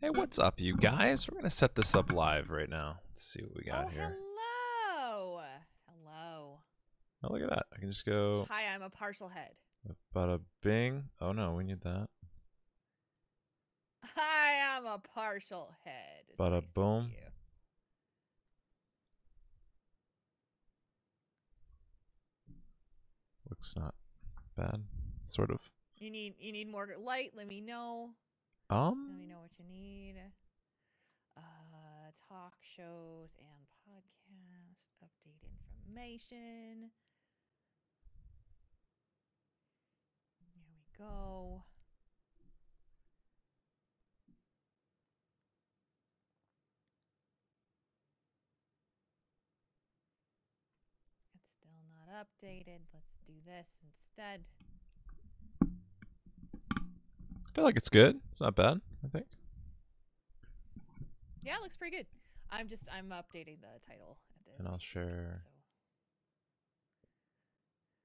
Hey, what's up, you guys? We're gonna set this up live right now. Let's see what we got here. Hello. Hello. Oh, look at that. I can just go. Hi, I'm a partial head. Bada bing. Oh no, we need that. Hi, I'm a partial head. It's Bada nice boom. To see you. Looks not bad, sort of. You need more light. Let me know. Let me know what you need. Talk shows and podcast. Update information. Here we go. It's still not updated. Let's do this instead. I feel like it's good. It's not bad, I think. Yeah, it looks pretty good. I'm updating the title. And I'll share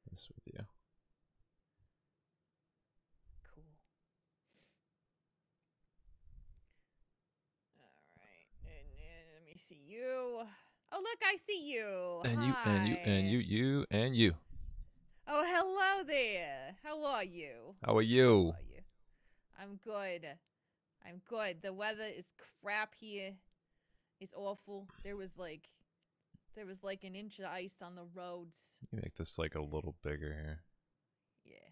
this with you. Cool. All right. And let me see you. Oh, look, I see you. And Hi. you and you. Oh, hello there. How are you? How are you? I'm good. I'm good. The weather is crap here. It's awful. There was like an inch of ice on the roads. You make this like a little bigger here. Yeah.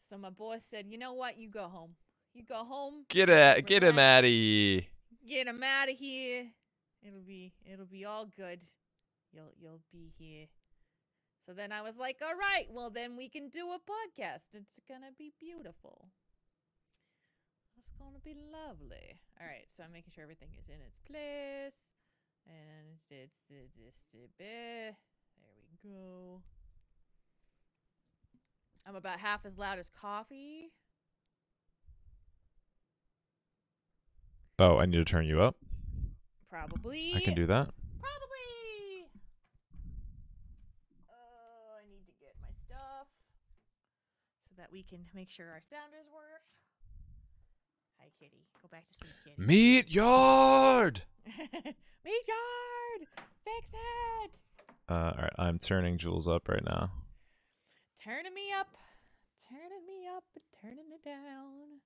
So my boss said, "You know what? You go home. You go home. Get him out of here. Get him out of here. It'll be all good. You'll be here." So then I was like, "All right. Well, then we can do a podcast. It's gonna be beautiful. It's gonna be lovely." All right. So I'm making sure everything is in its place. And there we go. I'm about half as loud as coffee. Oh, I need to turn you up? Probably. I can do that. Probably. I need to get my stuff so that we can make sure our sounders work. Hi, kitty. Go back to sleep, kitty. Meat yard! Meat yard! Fix it! Alright, I'm turning Jules up right now. Turning me up. Turning me up and turning it down.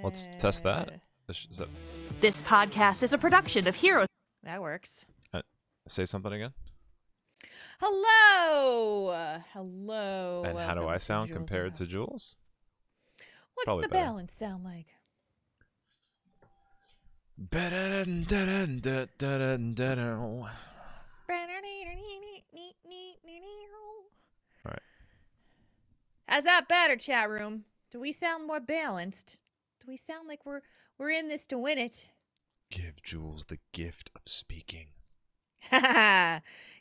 Let's test that. This podcast is a production of Heroes. That works. Say something again. Hello! Hello. And how do I sound compared to Jules? What's Probably the better. balance sound like? Alright. How's that better, chat room? Do we sound more balanced? Do we sound like we're in this to win it? Give Jules the gift of speaking.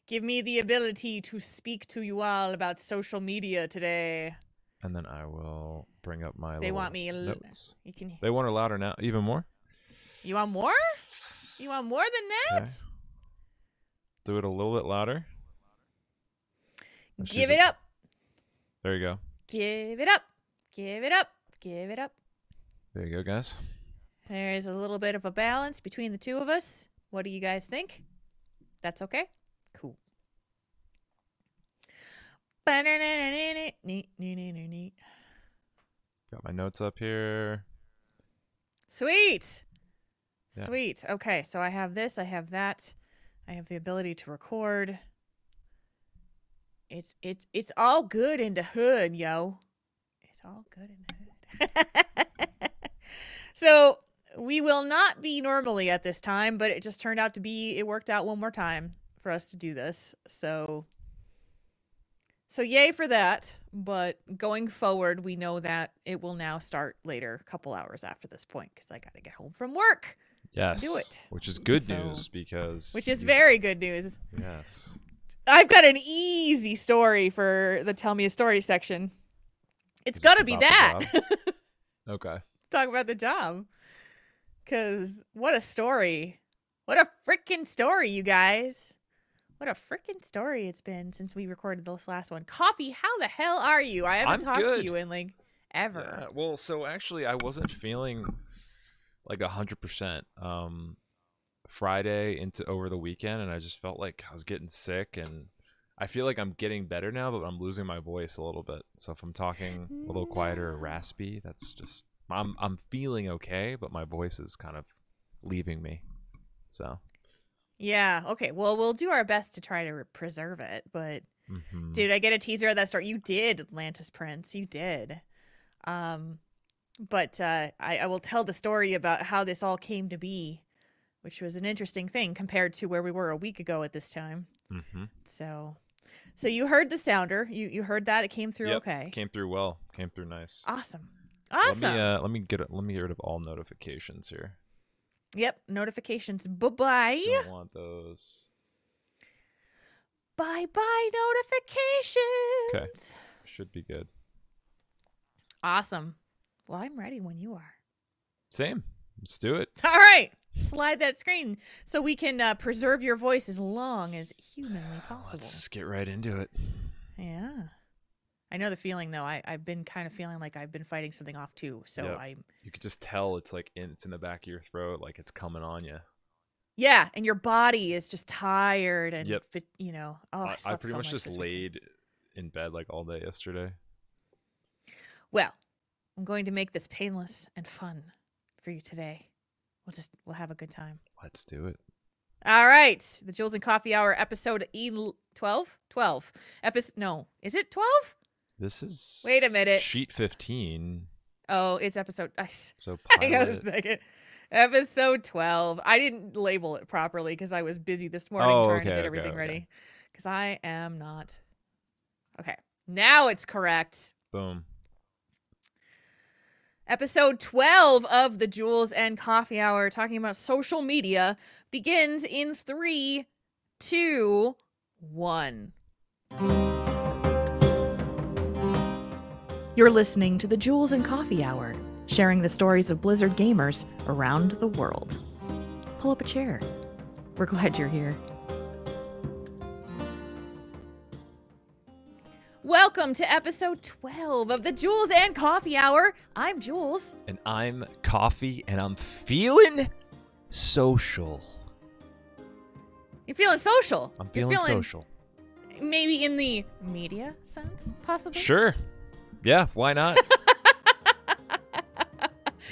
Give me the ability to speak to you all about social media today. And then I will bring up my They want me notes. You can. They want it louder now, even more? You want more? You want more than that? Okay. Do it a little bit louder. Give it up. There you go. Give it up. Give it up. Give it up. There you go, guys. There's a little bit of a balance between the two of us. What do you guys think? That's okay? Cool. Got my notes up here. Sweet. Yeah. Sweet. Okay, so I have this. I have that. I have the ability to record. It's all good in the hood, yo. It's all good in the hood. So we will not be normally at this time, but it just turned out to be, it worked out one more time for us to do this. So yay for that. But going forward, we know that it will now start later, a couple hours after this point, because I got to get home from work. Yes. Do it. Which is good news because... Which is very good news. Yes. I've got an easy story for the Tell Me a Story section. It's got to be that. Okay. Let's talk about the job. Because what a story. What a freaking story, you guys. What a freaking story it's been since we recorded this last one. Coffee, how the hell are you? I haven't talked to you in like ever. Yeah, well, so actually, I wasn't feeling like 100% Friday into over the weekend, and I just felt like I was getting sick, and I feel like I'm getting better now, but I'm losing my voice a little bit. So if I'm talking a little quieter or raspy, that's just I'm feeling okay, but my voice is kind of leaving me. So Yeah. Okay. Well, we'll do our best to try to preserve it. But did I get a teaser of that story? You did, Atlantis Prince. You did. But I will tell the story about how this all came to be, which was an interesting thing compared to where we were a week ago at this time. So you heard the sounder. You heard that. It came through okay. Came through well. Came through nice. Awesome. Let me get rid of all notifications here. Yep, notifications. Bye-bye. Don't want those. Bye-bye notifications. Okay. Should be good. Awesome. Well, I'm ready when you are. Same. Let's do it. All right. Slide that screen so we can preserve your voice as long as humanly possible. Let's just get right into it. Yeah. I know the feeling, though. I've been kind of feeling like I've been fighting something off, too. So yep. You could just tell it's like it's in the back of your throat, like it's coming on you. Yeah, and your body is just tired and, I pretty much just laid in bed like all day yesterday. Well, I'm going to make this painless and fun for you today. We'll have a good time. Let's do it. All right. The Jules and Coffee Hour episode 12? 12. No. Is it 12? This is... Wait a minute. Sheet 15. Oh, it's episode... So hang on a second. Episode 12. I didn't label it properly because I was busy this morning trying to get everything ready. Because I am not... Okay. Now it's correct. Boom. Episode 12 of the Jules and Coffee Hour, talking about social media, begins in 3, 2, 1. You're listening to the Jules and Coffee Hour, sharing the stories of Blizzard gamers around the world. Pull up a chair. We're glad you're here. Welcome to episode 12 of the Jules and Coffee Hour. I'm Jules. And I'm Coffee, and I'm feeling social. You're feeling social? I'm feeling social. Maybe in the media sense, possibly? Sure. Yeah, why not?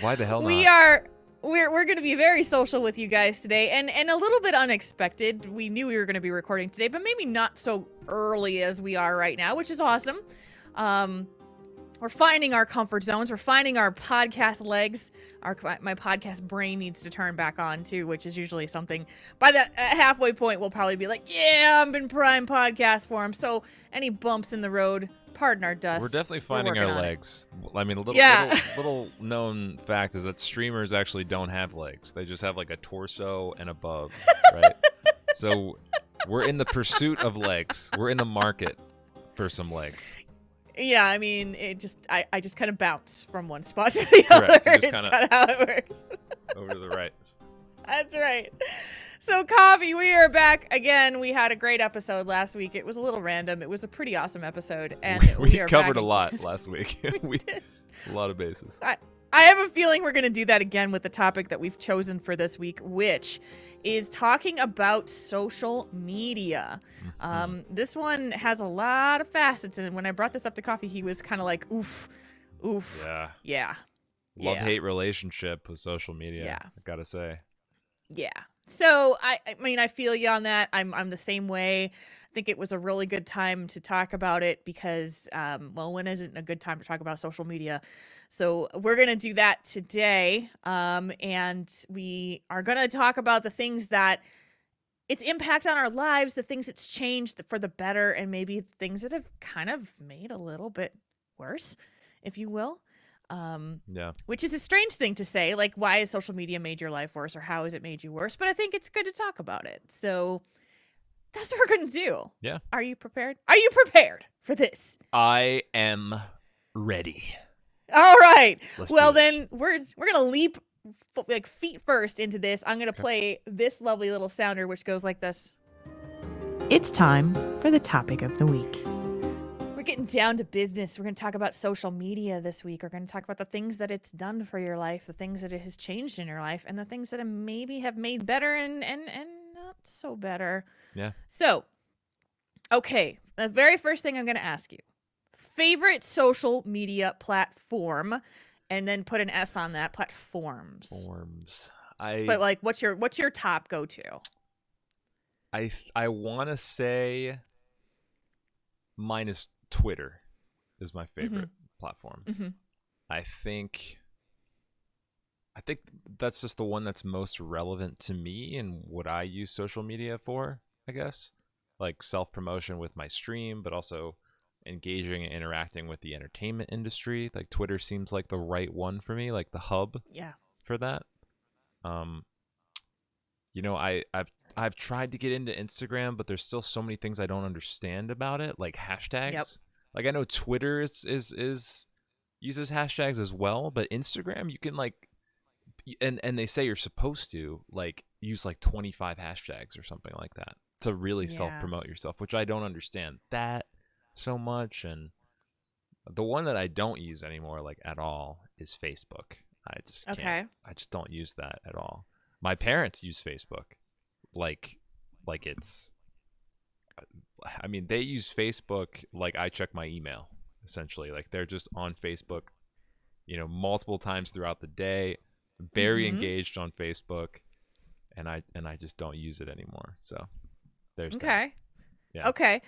Why the hell not? We're going to be very social with you guys today, and a little bit unexpected. We knew we were going to be recording today, but maybe not so early as we are right now, which is awesome. We're finding our comfort zones. We're finding our podcast legs. My podcast brain needs to turn back on too, which is usually something by the halfway point we'll probably be like, yeah, I'm in prime podcast form. So any bumps in the road, pardon our dust. We're definitely finding our legs. I mean, a little known fact is that streamers actually don't have legs. They just have like a torso and above, right? So we're in the pursuit of legs. We're in the market for some legs. Yeah, I mean, I just kind of bounce from one spot to the other. It's kind of how it works. Over to the right. That's right. So, Coffee, we are back again. We had a great episode last week. It was a little random. It was a pretty awesome episode. And we covered a lot last week. we did. A lot of bases. I have a feeling we're going to do that again with the topic that we've chosen for this week, which is talking about social media. This one has a lot of facets, and when I brought this up to Coffee, he was kind of like, oof. Yeah. Love-hate relationship with social media, yeah. I gotta say. Yeah. So, I mean, I feel you on that. I'm the same way. I think it was a really good time to talk about it because, when isn't a good time to talk about social media? So we're going to do that today. And we are going to talk about the things that its impact on our lives, the things it's changed for the better, and maybe things that have kind of made a little bit worse, if you will. Yeah. Which is a strange thing to say. Like, why has social media made your life worse, or how has it made you worse? But I think it's good to talk about it. So that's what we're going to do. Yeah. Are you prepared? Are you prepared for this? I am ready. All right. Well, then we're going to leap like feet first into this. I'm going to play this lovely little sounder, which goes like this. It's time for the topic of the week. We're getting down to business. We're going to talk about social media this week. We're going to talk about the things that it's done for your life, the things that it has changed in your life, and the things that it maybe have made better and not so better. Yeah. So, okay, the very first thing I'm going to ask you. Favorite social media platform, and then put an S on that, platforms. But like, what's your top go-to? I want to say mine is Twitter is my favorite platform. I think that's just the one that's most relevant to me and what I use social media for, I guess. Like self-promotion with my stream, but also engaging and interacting with the entertainment industry. Like Twitter seems like the right one for me, like the hub for that. You know, I've tried to get into Instagram, but there's still so many things I don't understand about it, like hashtags. Yep. Like I know Twitter is uses hashtags as well, but Instagram you can like and they say you're supposed to like use like 25 hashtags or something like that to really self-promote yourself, which I don't understand that so much. And the one that I don't use anymore like at all is Facebook. I just can't. I just don't use that at all. My parents use Facebook like it's, I mean, they use Facebook like I check my email, essentially. Like they're just on Facebook, you know, multiple times throughout the day, very engaged on Facebook, and I just don't use it anymore. So there's that. Yeah. Okay.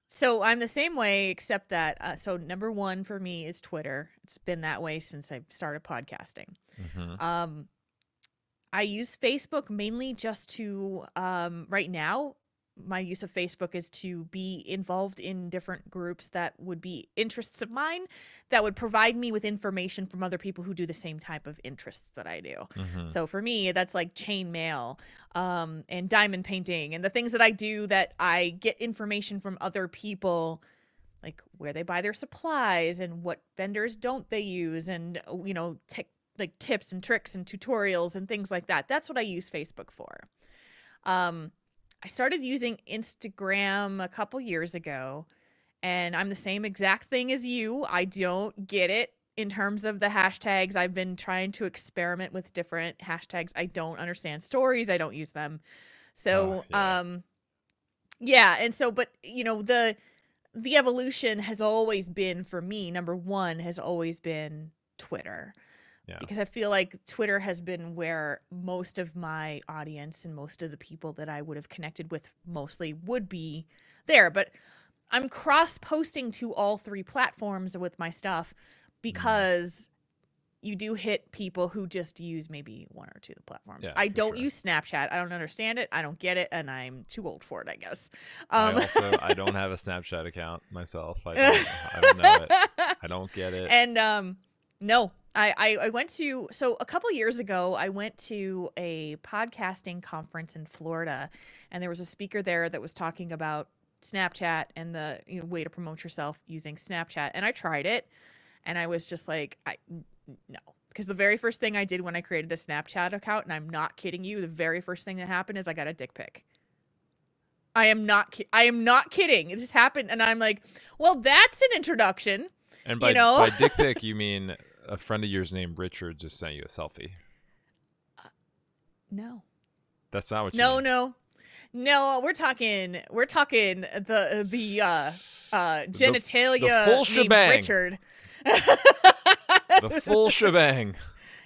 So I'm the same way, except that so number one for me is Twitter. It's been that way since I started podcasting. I use Facebook mainly just to, right now, my use of Facebook is to be involved in different groups that would be interests of mine that would provide me with information from other people who do the same type of interests that I do. So for me, that's like chain mail, and diamond painting and the things that I do that I get information from other people, like where they buy their supplies and what vendors don't they use, and, you know, like tips and tricks and tutorials and things like that. That's what I use Facebook for. I started using Instagram a couple years ago, and I'm the same exact thing as you. I don't get it in terms of the hashtags. I've been trying to experiment with different hashtags. I don't understand stories. I don't use them. So, and so, but you know, the evolution has always been, for me, number one has always been Twitter. Yeah. Because I feel like Twitter has been where most of my audience and most of the people that I would have connected with mostly would be there. But I'm cross-posting to all three platforms with my stuff because you do hit people who just use maybe one or two of the platforms. Yeah, I don't use Snapchat. I don't understand it. I don't get it. And I'm too old for it, I guess. I don't have a Snapchat account myself. I don't know it. I don't get it. And no. I went to, so a couple years ago, I went to a podcasting conference in Florida, and there was a speaker there that was talking about Snapchat and the way to promote yourself using Snapchat. And I tried it, and I was just like, no. Because the very first thing I did when I created a Snapchat account, and I'm not kidding you, the very first thing that happened is I got a dick pic. I am not kidding. This happened, and I'm like, well, that's an introduction. And by dick pic, you mean a friend of yours named Richard just sent you a selfie? No. That's not what you mean. No, we're talking the genitalia, the full shebang. Richard. The full shebang.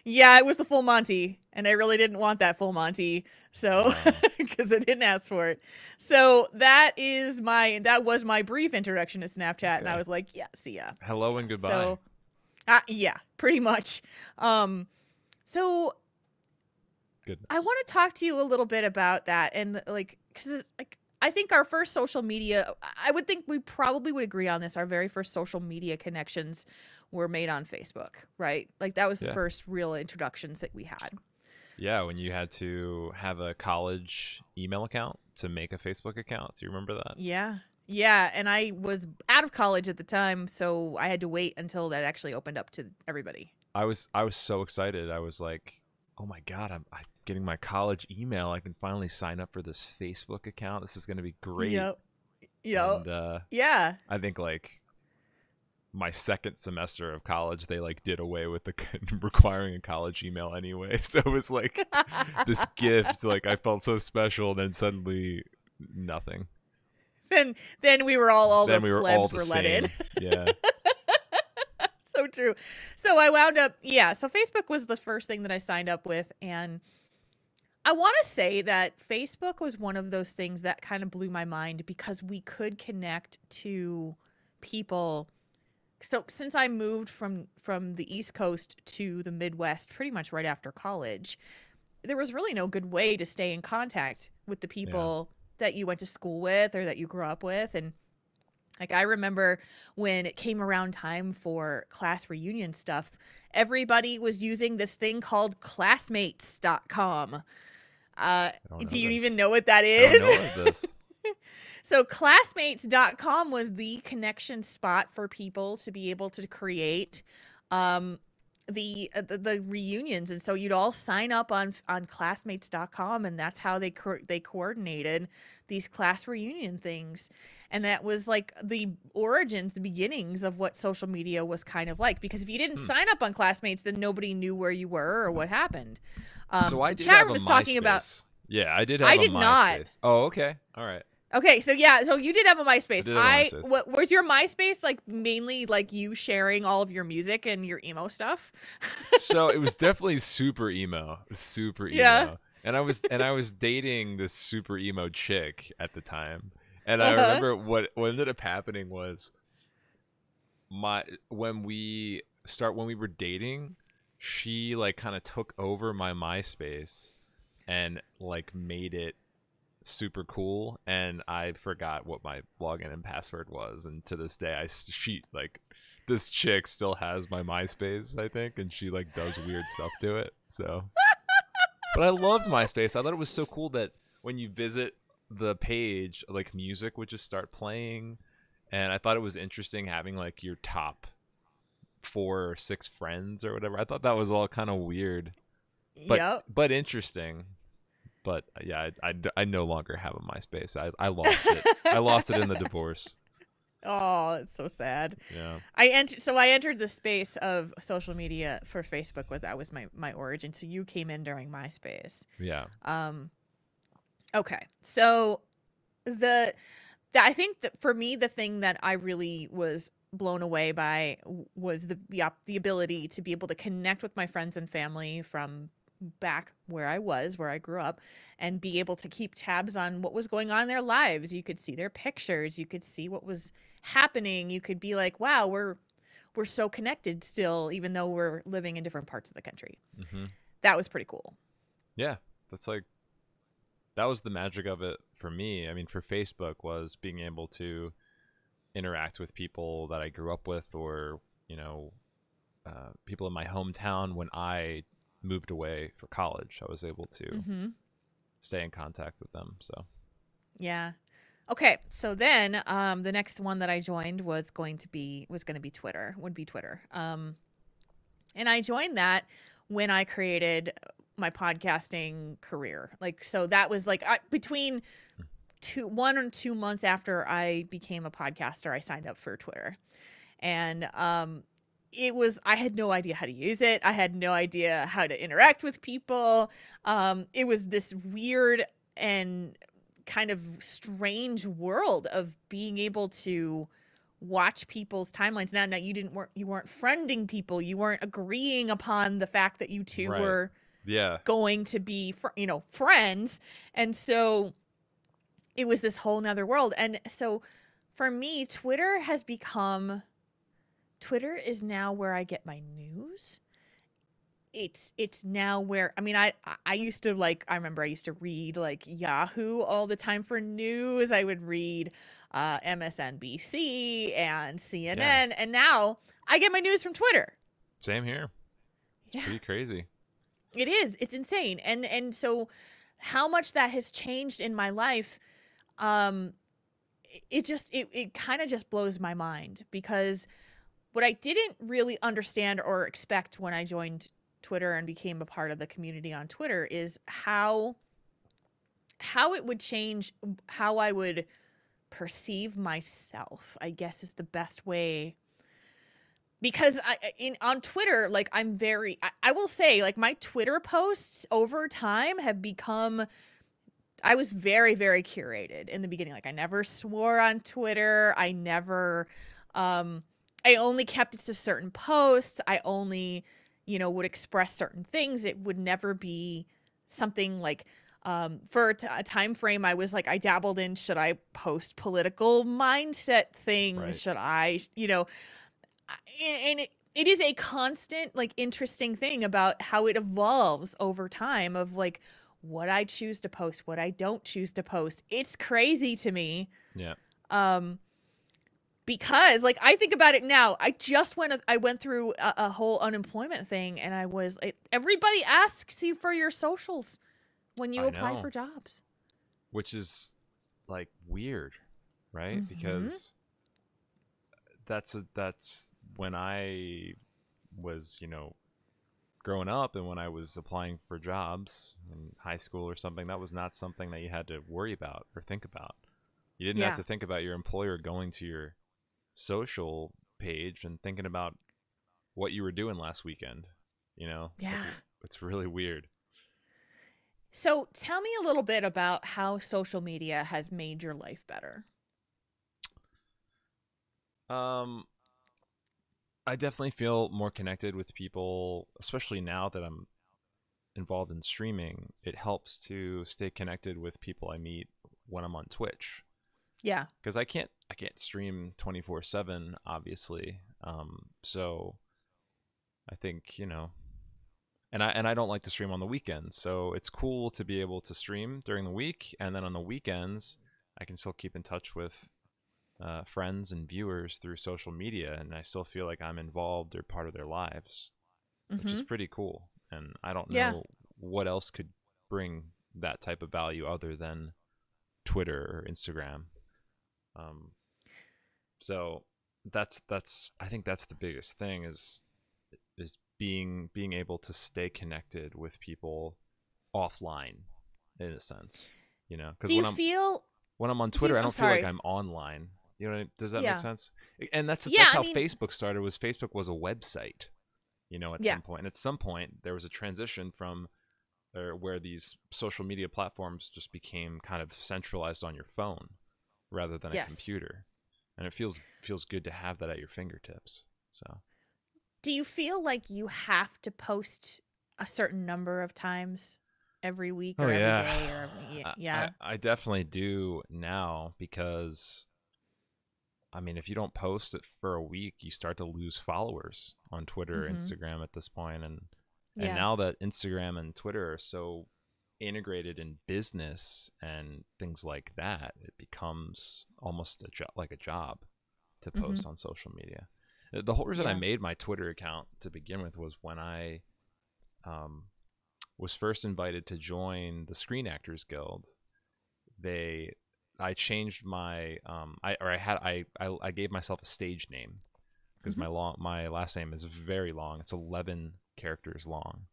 Yeah, it was the full Monty, and I really didn't want that full Monty, so because I didn't ask for it. So that was my brief introduction to Snapchat, and I was like, yeah, see ya. Hello and goodbye. So, yeah, pretty much. So goodness. I want to talk to you a little bit about that, and because I think our first social media, I would think we probably would agree on this. Our very first social media connections were made on Facebook, right? Like that was the first real introductions that we had. Yeah, when you had to have a college email account to make a Facebook account. Do you remember that? Yeah. Yeah, and I was out of college at the time, so I had to wait until that actually opened up to everybody. I was so excited. I was like, oh my God, I'm getting my college email. I can finally sign up for this Facebook account. This is going to be great. Yep. And, yeah. I think like my second semester of college, they like did away with the requiring a college email anyway. So it was like this gift. Like I felt so special. Then suddenly nothing. Then we were all Then the we were all plebs the were let in. same. Yeah. So true. So I wound up, yeah. So Facebook was the first thing that I signed up with, and I want to say that Facebook was one of those things that kind of blew my mind because we could connect to people. So since I moved from the East Coast to the Midwest pretty much right after college, there was really no good way to stay in contact with the people that you went to school with or that you grew up with. And like I remember when it came around time for class reunion stuff, everybody was using this thing called classmates.com. I don't know Do you this. even know what that I don't is? know of this. So classmates.com was the connection spot for people to be able to create the reunions, and so you'd all sign up on classmates.com, and that's how they coordinated these class reunion things. And that was like the origins, the beginnings of what social media was kind of like, because if you didn't sign up on Classmates, then nobody knew where you were or what happened. So I The did chat have room a was talking about. MySpace. Yeah, I did have I a did not. MySpace. Oh, okay. All right. Okay, so yeah, so you did have a MySpace. I did have a MySpace. What was your MySpace like? Mainly like you sharing all of your music and your emo stuff. So it was definitely super emo. Super emo. Yeah. And I was dating this super emo chick at the time. And I Uh-huh. remember what ended up happening was when we were dating, she like kind of took over my MySpace and like made it super cool, and I forgot what my login and password was, and to this day she like this chick still has my MySpace, I think, and she like does weird stuff to it. So but I loved MySpace. I thought it was so cool that when you visit the page, like music would just start playing, and I thought it was interesting having like your top 4 or 6 friends or whatever. I thought that was all kind of weird, Yep. but interesting. But yeah, I no longer have a MySpace. I lost it. I lost it in the divorce. Oh, it's so sad. Yeah. I entered the space of social media for Facebook with that was my origin. So you came in during MySpace. Yeah. Okay. So I think that for me the thing that I really was blown away by was the ability to be able to connect with my friends and family from back where I grew up, and be able to keep tabs on what was going on in their lives. You could see their pictures, you could see what was happening, you could be like, wow, we're so connected still, even though we're living in different parts of the country. Mm-hmm. That was pretty cool. Yeah. That was the magic of it for me. I mean, for Facebook was being able to interact with people that I grew up with, or, people in my hometown. When I moved away for college, I was able to stay in contact with them. So yeah. Okay, so then the next one that I joined was going to be Twitter. And I joined that when I created my podcasting career. Like, so that was like between 1 or 2 months after I became a podcaster, I signed up for Twitter. And I had no idea how to use it. I had no idea how to interact with people. It was this weird and kind of strange world of being able to watch people's timelines. Now you weren't friending people. You weren't agreeing upon the fact that you two Right. were Yeah. going to be, friends. And so it was this whole nother world. And so for me, Twitter is now where I get my news. It's now where, I mean, I used to I remember I used to read like Yahoo all the time for news. I would read MSNBC and CNN, Yeah. and now I get my news from Twitter. Same here. It's pretty crazy. It is. It's insane. And so how much that has changed in my life, it kind of just blows my mind, because what I didn't really understand or expect when I joined Twitter and became a part of the community on Twitter is how it would change how I would perceive myself, I guess, is the best way because on Twitter, like I will say, like, my Twitter posts over time have become, I was very, very curated in the beginning. Like, I never swore on Twitter. Um I only kept it to certain posts. I only, would express certain things. It would never be something like, for a time frame, I was like, I dabbled in, should I post political mindset things? Right. Should I, and it is a constant, like, interesting thing about how it evolves over time of, like, what I choose to post, what I don't choose to post. It's crazy to me. Yeah. Um, because, like, I think about it now. I went through a whole unemployment thing, and everybody asks you for your socials when you I apply know. for jobs. Which is like weird, right? Mm-hmm. Because that's when I was, growing up and when I was applying for jobs in high school or something, that was not something that you had to worry about or think about. You didn't have Yeah. to think about your employer going to your social page and thinking about what you were doing last weekend. Like, Yeah. it's really weird. So tell me a little bit about how social media has made your life better. Um, I definitely feel more connected with people, especially now that I'm involved in streaming. It helps to stay connected with people I meet when I'm on Twitch, Yeah. because I can't stream 24/7, obviously. So I think, and I don't like to stream on the weekends, so it's cool to be able to stream during the week, and then on the weekends I can still keep in touch with friends and viewers through social media, and I still feel like I'm involved or part of their lives, which is Mm-hmm. pretty cool. And I don't Yeah. know what else could bring that type of value other than Twitter or Instagram. Um, so that's I think that's the biggest thing is being able to stay connected with people offline, in a sense, because Do you feel when I'm on do you Twitter, I I'm don't feel like sorry. I'm online. Does that make Yeah. sense? And that's Yeah, that's I how mean, Facebook started. Was Facebook was a website, at yeah. some point. And at some point, there was a transition from where these social media platforms just became kind of centralized on your phone rather than a Yes. computer, and it feels good to have that at your fingertips. So Do you feel like you have to post a certain number of times every week oh or every yeah, day or every I yeah. I definitely do now, because I mean, if you don't post it for a week, you start to lose followers on Twitter or Mhm. Instagram at this point. And Yeah. now that Instagram and Twitter are so integrated in business and things like that, it becomes almost like a job to Mhm. post on social media. The whole reason I Yeah. made my Twitter account to begin with was when I um, was first invited to join the Screen Actors Guild. they I changed my I gave myself a stage name, because Mhm. my last name is very long. It's 11 characters long.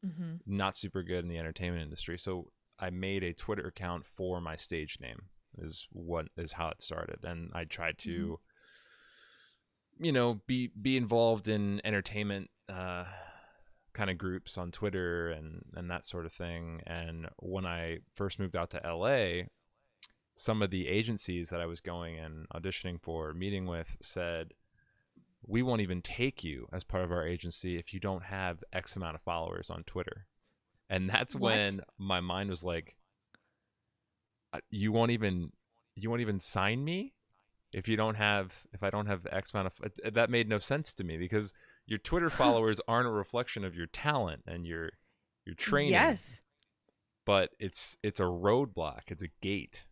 Mhm. Not super good in the entertainment industry. So I made a Twitter account for my stage name, is how it started. And I tried Mhm. to, be involved in entertainment kind of groups on Twitter and that sort of thing. And when I first moved out to LA, some of the agencies that I was going and auditioning for, meeting with, said, we won't even take you as part of our agency if you don't have X amount of followers on Twitter. And that's What? when my mind was like, you won't even sign me if I don't have X amount of. That made no sense to me, because your Twitter followers aren't a reflection of your talent and your training, Yes. but it's a roadblock. It's a gate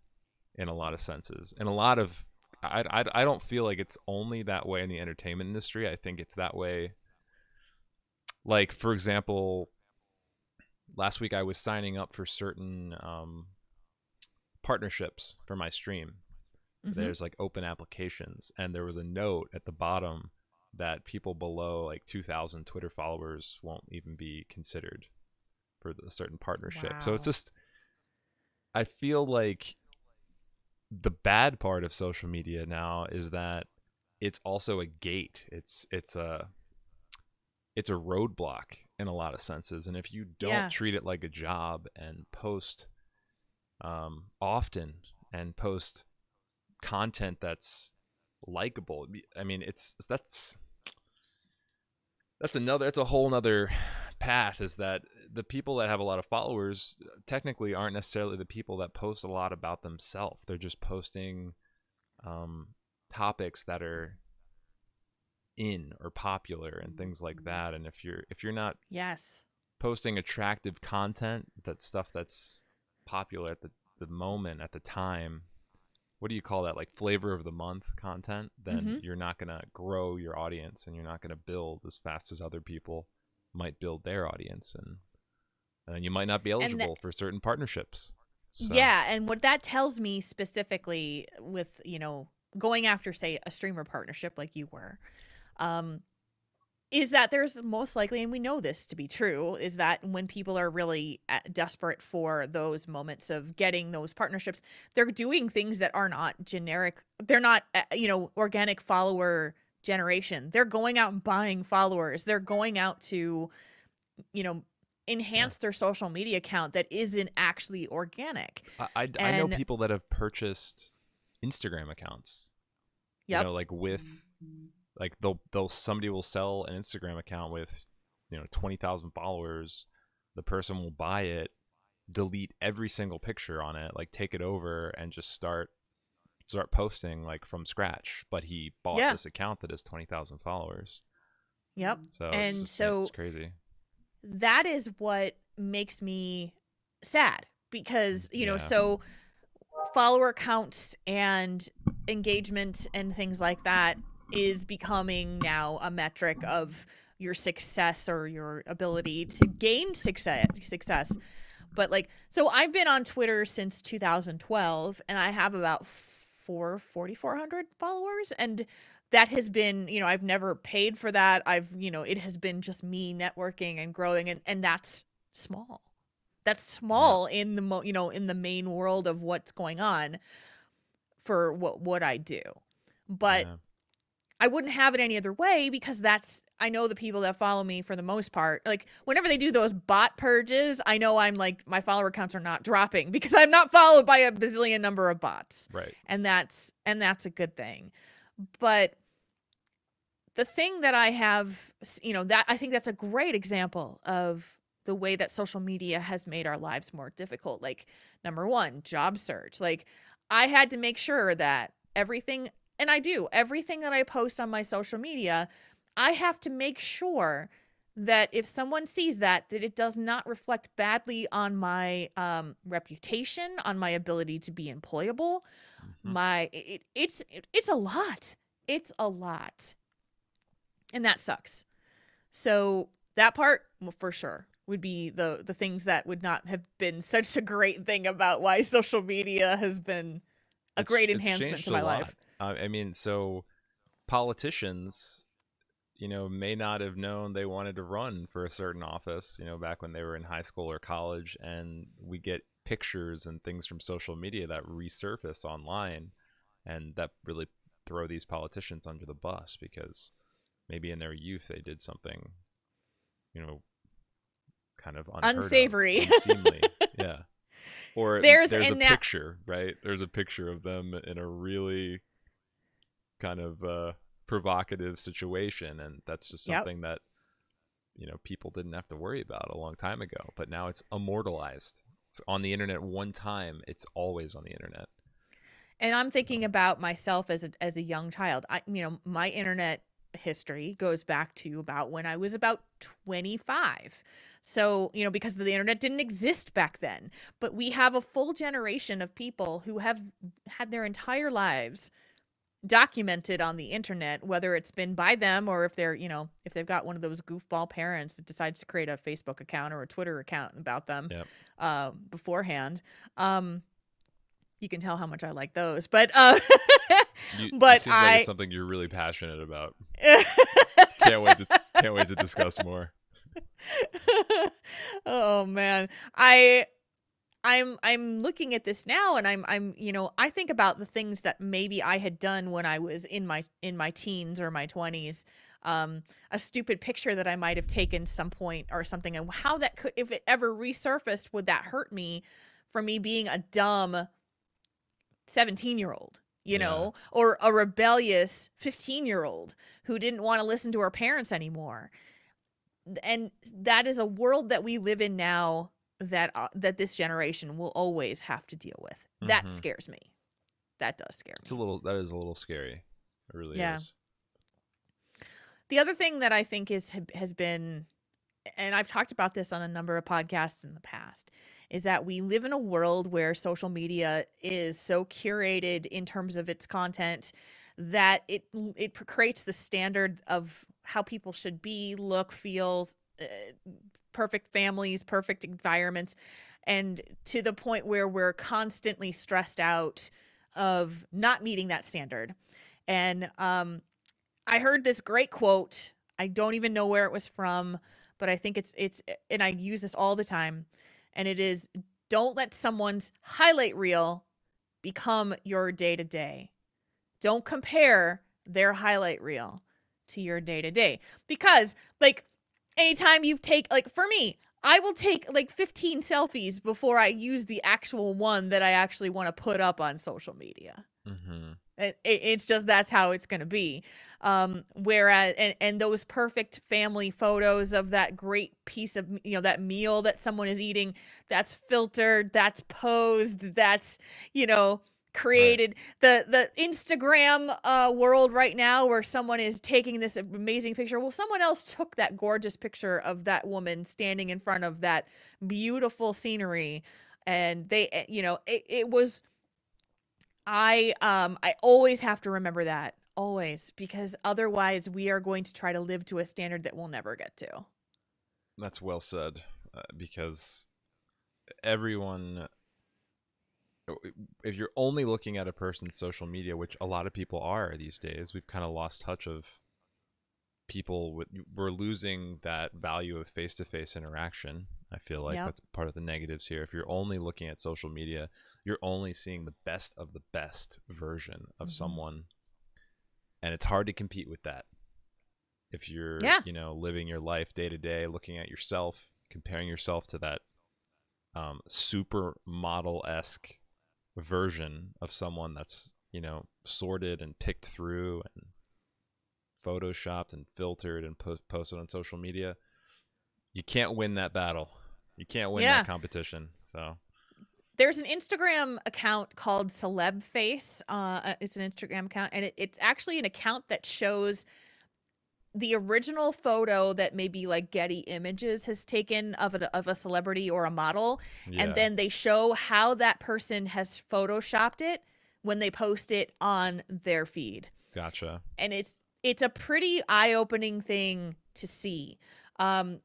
in a lot of senses. And a lot of I don't feel like it's only that way in the entertainment industry. I think it's that way. Like, for example, last week I was signing up for certain partnerships for my stream. Mhm. There's like open applications, and there was a note at the bottom that people below like 2,000 Twitter followers won't even be considered for the certain partnership. So it's Wow. just, I feel like the bad part of social media now is that it's also a gate. It's a roadblock in a lot of senses. And if you don't Yeah. treat it like a job and post often and post content that's likable, I mean, that's a whole nother path, is that the people that have a lot of followers technically aren't necessarily the people that post a lot about themselves. They're just posting topics that are in or popular and things like that. And if you're not Yes. posting attractive content, that's stuff that's popular at the moment, at the time, what do you call that, like flavor of the month content, then you're not going to grow your audience, and you're not going to build as fast as other people might build their audience, and then you might not be eligible for certain partnerships. So. Yeah, and what that tells me specifically with, going after, say, a streamer partnership like you were, is that there's most likely, and we know this to be true, is that when people are really desperate for those moments of getting those partnerships, they're doing things that are not generic. They're not, organic follower generation. They're going out and buying followers. They're going out to, enhance their social media account that isn't actually organic. I know people that have purchased Instagram accounts. Yep. Like with, like somebody will sell an Instagram account with 20,000 followers. The person will buy it, delete every single picture on it, like take it over and just start posting like from scratch. But he bought this account that has 20,000 followers. Yep. So it's crazy. That is what makes me sad, because so follower counts and engagement and things like that is becoming now a metric of your success or your ability to gain success. But so I've been on Twitter since 2012, and I have about 4,400 followers, and that has been, I've never paid for that. It has been just me networking and growing, and that's small. That's small in the in the main world of what's going on for what I do. But I wouldn't have it any other way, because I know the people that follow me for the most part. Like whenever they do those bot purges, I know I'm like, my follower counts are not dropping because I'm not followed by a bazillion number of bots. Right. And that's a good thing. But the thing that I have, that I think that's a great example of the way that social media has made our lives more difficult. Like, number one, job search. Like, I had to make sure that everything that I post on my social media, I have to make sure that if someone sees that it does not reflect badly on my reputation, on my ability to be employable. It's a lot. It's a lot. And that sucks. So that part, well, for sure, would be the things that would not have been such a great thing about why social media has been a great enhancement to my life. I mean, so politicians, may not have known they wanted to run for a certain office, back when they were in high school or college, and we get pictures and things from social media that resurface online, and that really throw these politicians under the bus because maybe in their youth they did something, kind of unsavory, unseemly. Yeah. Or there's a picture, right? There's a picture of them in a really kind of provocative situation, and that's just something that people didn't have to worry about a long time ago, but now it's immortalized. It's on the internet one time, it's always on the internet. And I'm thinking about myself as a young child. My internet history goes back to about when I was about 25. So, because the internet didn't exist back then, but we have a full generation of people who have had their entire lives documented on the internet, whether it's been by them or if they're, if they've got one of those goofball parents that decides to create a Facebook account or a Twitter account about them beforehand. You can tell how much I like those, but you seem like it's something you're really passionate about. Can't wait to discuss more. Oh man, I I'm looking at this now, and I'm I think about the things that maybe I had done when I was in my teens or my 20s. A stupid picture that I might have taken some point or something, and how that could, if it ever resurfaced, would that hurt me for me being a dumb 17-year-old, Yeah. or a rebellious 15-year-old who didn't want to listen to her parents anymore. And that is a world that we live in now that this generation will always have to deal with. That Mm-hmm. scares me. That does scare It's a me. little. That is a little scary. It really Yeah. is. The other thing that I think has been, and I've talked about this on a number of podcasts in the past, is that we live in a world where social media is so curated in terms of its content that it creates the standard of how people should be, look, feel, perfect families, perfect environments, and to the point where we're constantly stressed out of not meeting that standard. And I heard this great quote. I don't even know where it was from, but I think it's and I use this all the time. And it is, don't let someone's highlight reel become your day-to-day. Don't compare their highlight reel to your day-to-day. Because like anytime you take, like for me, I will take like 15 selfies before I use the actual one that I actually want to put up on social media. Mm-hmm. It's just, that's how it's going to be. Whereas, and those perfect family photos of that great piece of, that meal that someone is eating, that's filtered, that's posed, that's, Right. created. The Instagram world right now, where someone is taking this amazing picture. Well, someone else took that gorgeous picture of that woman standing in front of that beautiful scenery. And they, it was, I always have to remember that, always, because otherwise we are going to try to live to a standard that we'll never get to. That's well said. Because everyone, if you're only looking at a person's social media, which a lot of people are these days, we've kind of lost touch of people. We're losing that value of face-to-face interaction. I feel like Yep. that's part of the negatives here. If you're only looking at social media, you're only seeing the best of the best version of Mm-hmm. someone, and it's hard to compete with that. If you're, Yeah. living your life day to day, looking at yourself, comparing yourself to that super model esque version of someone that's, sorted and picked through and photoshopped and filtered and posted on social media, you can't win that battle. You can't win that Yeah. competition. So There's an Instagram account called Celeb Face. It's an Instagram account, and it's actually an account that shows the original photo that maybe like Getty Images has taken of a celebrity or a model, and yeah, then they show how that person has photoshopped it when they post it on their feed. gotcha. And it's a pretty eye-opening thing to see. So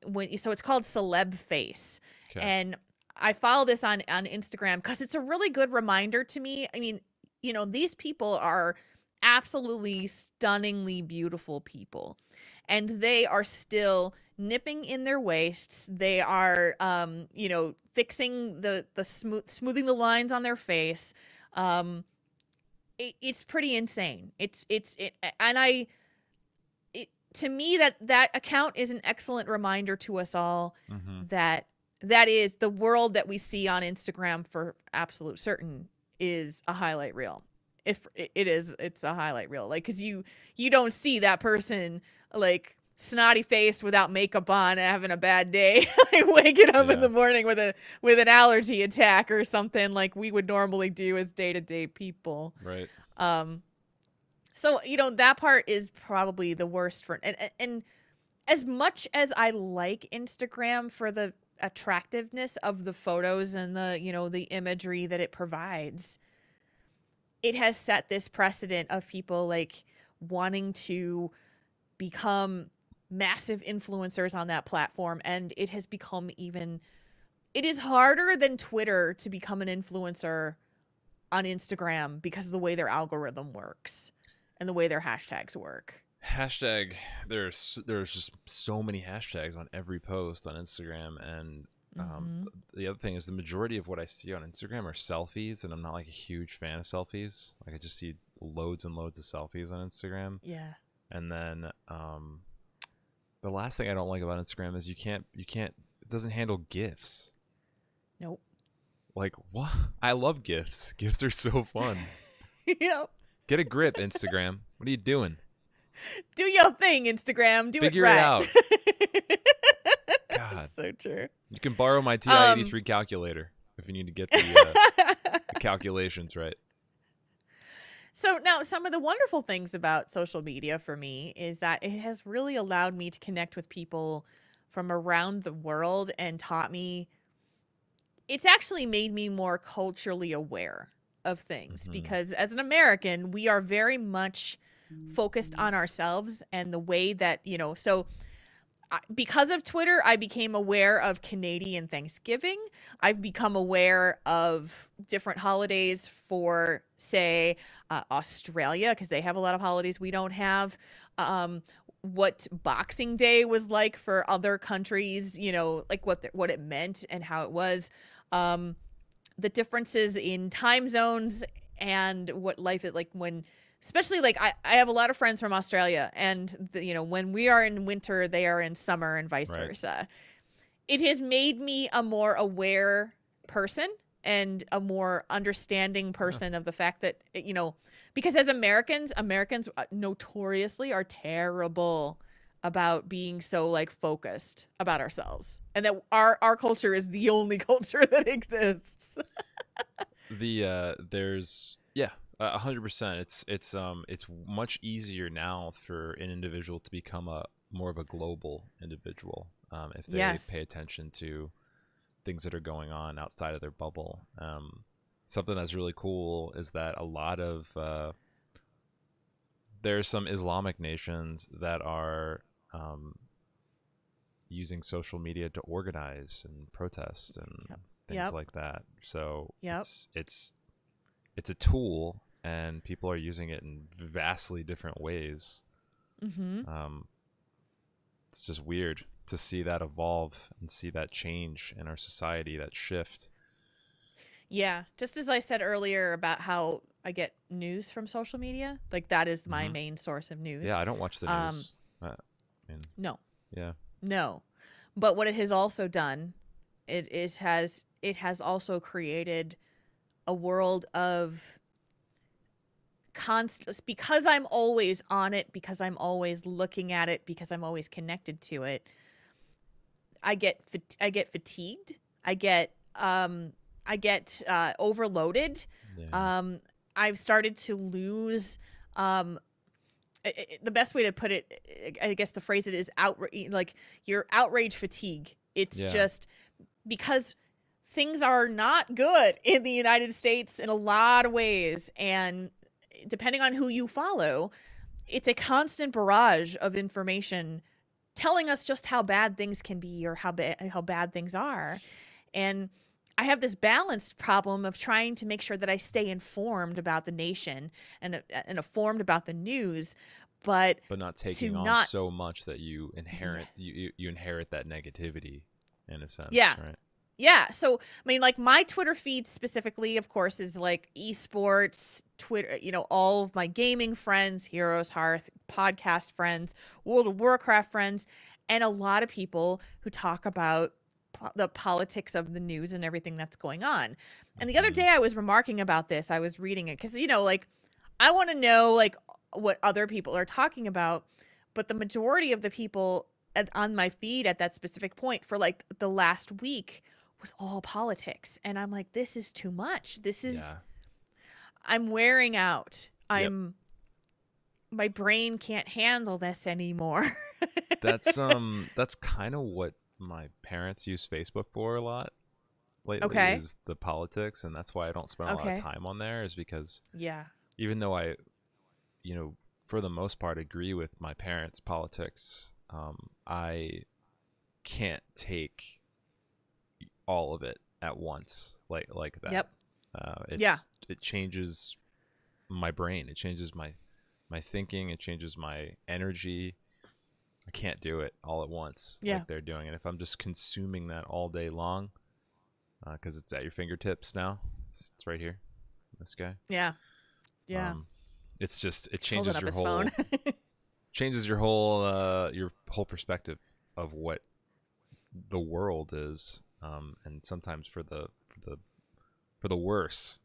it's called Celeb Face. Okay. And I follow this on Instagram because it's a really good reminder to me. I mean, these people are absolutely stunningly beautiful people, and they are still nipping in their waists. They are fixing the smoothing the lines on their face. It's pretty insane. And to me, that account is an excellent reminder to us all Mm-hmm. that that is the world that we see on Instagram, for absolute certain, is a highlight reel. It's a highlight reel, like, because you don't see that person like snotty faced without makeup on having a bad day, like waking up in Yeah. the morning with an allergy attack or something, like we would normally do as day-to-day people. Right. um so that part is probably the worst for, and as much as I like Instagram for the attractiveness of the photos and the the imagery that it provides, it has set this precedent of people like wanting to become massive influencers on that platform, and it has become even, it is harder than Twitter to become an influencer on Instagram because of the way their algorithm works and the way their hashtags work. Hashtag. There's just so many hashtags on every post on Instagram, and Mm-hmm. The other thing is the majority of what I see on Instagram are selfies, and I'm not like a huge fan of selfies. Like I just see loads and loads of selfies on Instagram. Yeah. And then the last thing I don't like about Instagram is you can't it doesn't handle GIFs. Nope. Like what? I love GIFs. GIFs are so fun. Yep. Get a grip, Instagram. What are you doing? Do your thing, Instagram. Do Figure it it right. out. God. So true. You can borrow my TI-83 calculator if you need to get the calculations right. So now some of the wonderful things about social media for me is that it has really allowed me to connect with people from around the world and taught me, it's actually made me more culturally aware of things, because as an American, we are very much focused on ourselves and the way that, so because of Twitter, I became aware of Canadian Thanksgiving. I've become aware of different holidays for, say, Australia, because they have a lot of holidays we don't have. What Boxing Day was like for other countries, like what it meant and how it was. The differences in time zones and what life is like when, especially like I have a lot of friends from Australia, and when we are in winter, they are in summer, and vice versa. It has made me a more aware person and a more understanding person of the fact that, because as Americans notoriously are terrible about being so like focused about ourselves, and that our culture is the only culture that exists. There's 100%. It's much easier now for an individual to become a more of a global individual if they pay attention to things that are going on outside of their bubble. Something that's really cool is that a lot of there's some Islamic nations that are using social media to organize and protest and things like that. So it's a tool, and people are using it in vastly different ways. It's just weird to see that evolve and see that change in our society, that shift. Yeah, just as I said earlier about how I get news from social media, like that is my main source of news. Yeah, I don't watch the news. No. Yeah. No. But what it has also done, it has also created a world of constant, because I'm always on it, because I'm always looking at it, because I'm always connected to it. I get fatigued. I get overloaded. Yeah. I've started to lose. The best way to put it, I guess, to phrase it is like your outrage fatigue. It's just because things are not good in the United States in a lot of ways, and depending on who you follow, it's a constant barrage of information telling us just how bad things can be or how bad things are. And I have this balanced problem of trying to make sure that I stay informed about the nation and informed about the news, but not taking on so much that you inherit you inherit that negativity in a sense. Right? Yeah. So, I mean, like my Twitter feed specifically, of course, is like esports, Twitter, all of my gaming friends, HeroesHearth, podcast friends, World of Warcraft friends, and a lot of people who talk about the politics of the news and everything that's going on. And the other day I was remarking about this. I was reading it because, like, I want to know, like, what other people are talking about. But the majority of the people on my feed at that specific point for, like, the last week was all politics. And I'm like, this is too much. This is, I'm wearing out. My brain can't handle this anymore. That's kind of what my parents use Facebook for a lot lately, is the politics, and that's why I don't spend a lot of time on there, is because even though I for the most part agree with my parents' politics, I can't take all of it at once like that. It changes my brain, it changes my thinking, it changes my energy. I can't do it all at once Yeah. like they're doing. And if I'm just consuming that all day long, because it's at your fingertips now, it's right here. This guy. Yeah. Yeah. It's just it He's holding changes up your his phone. your whole perspective of what the world is, and sometimes for the worse,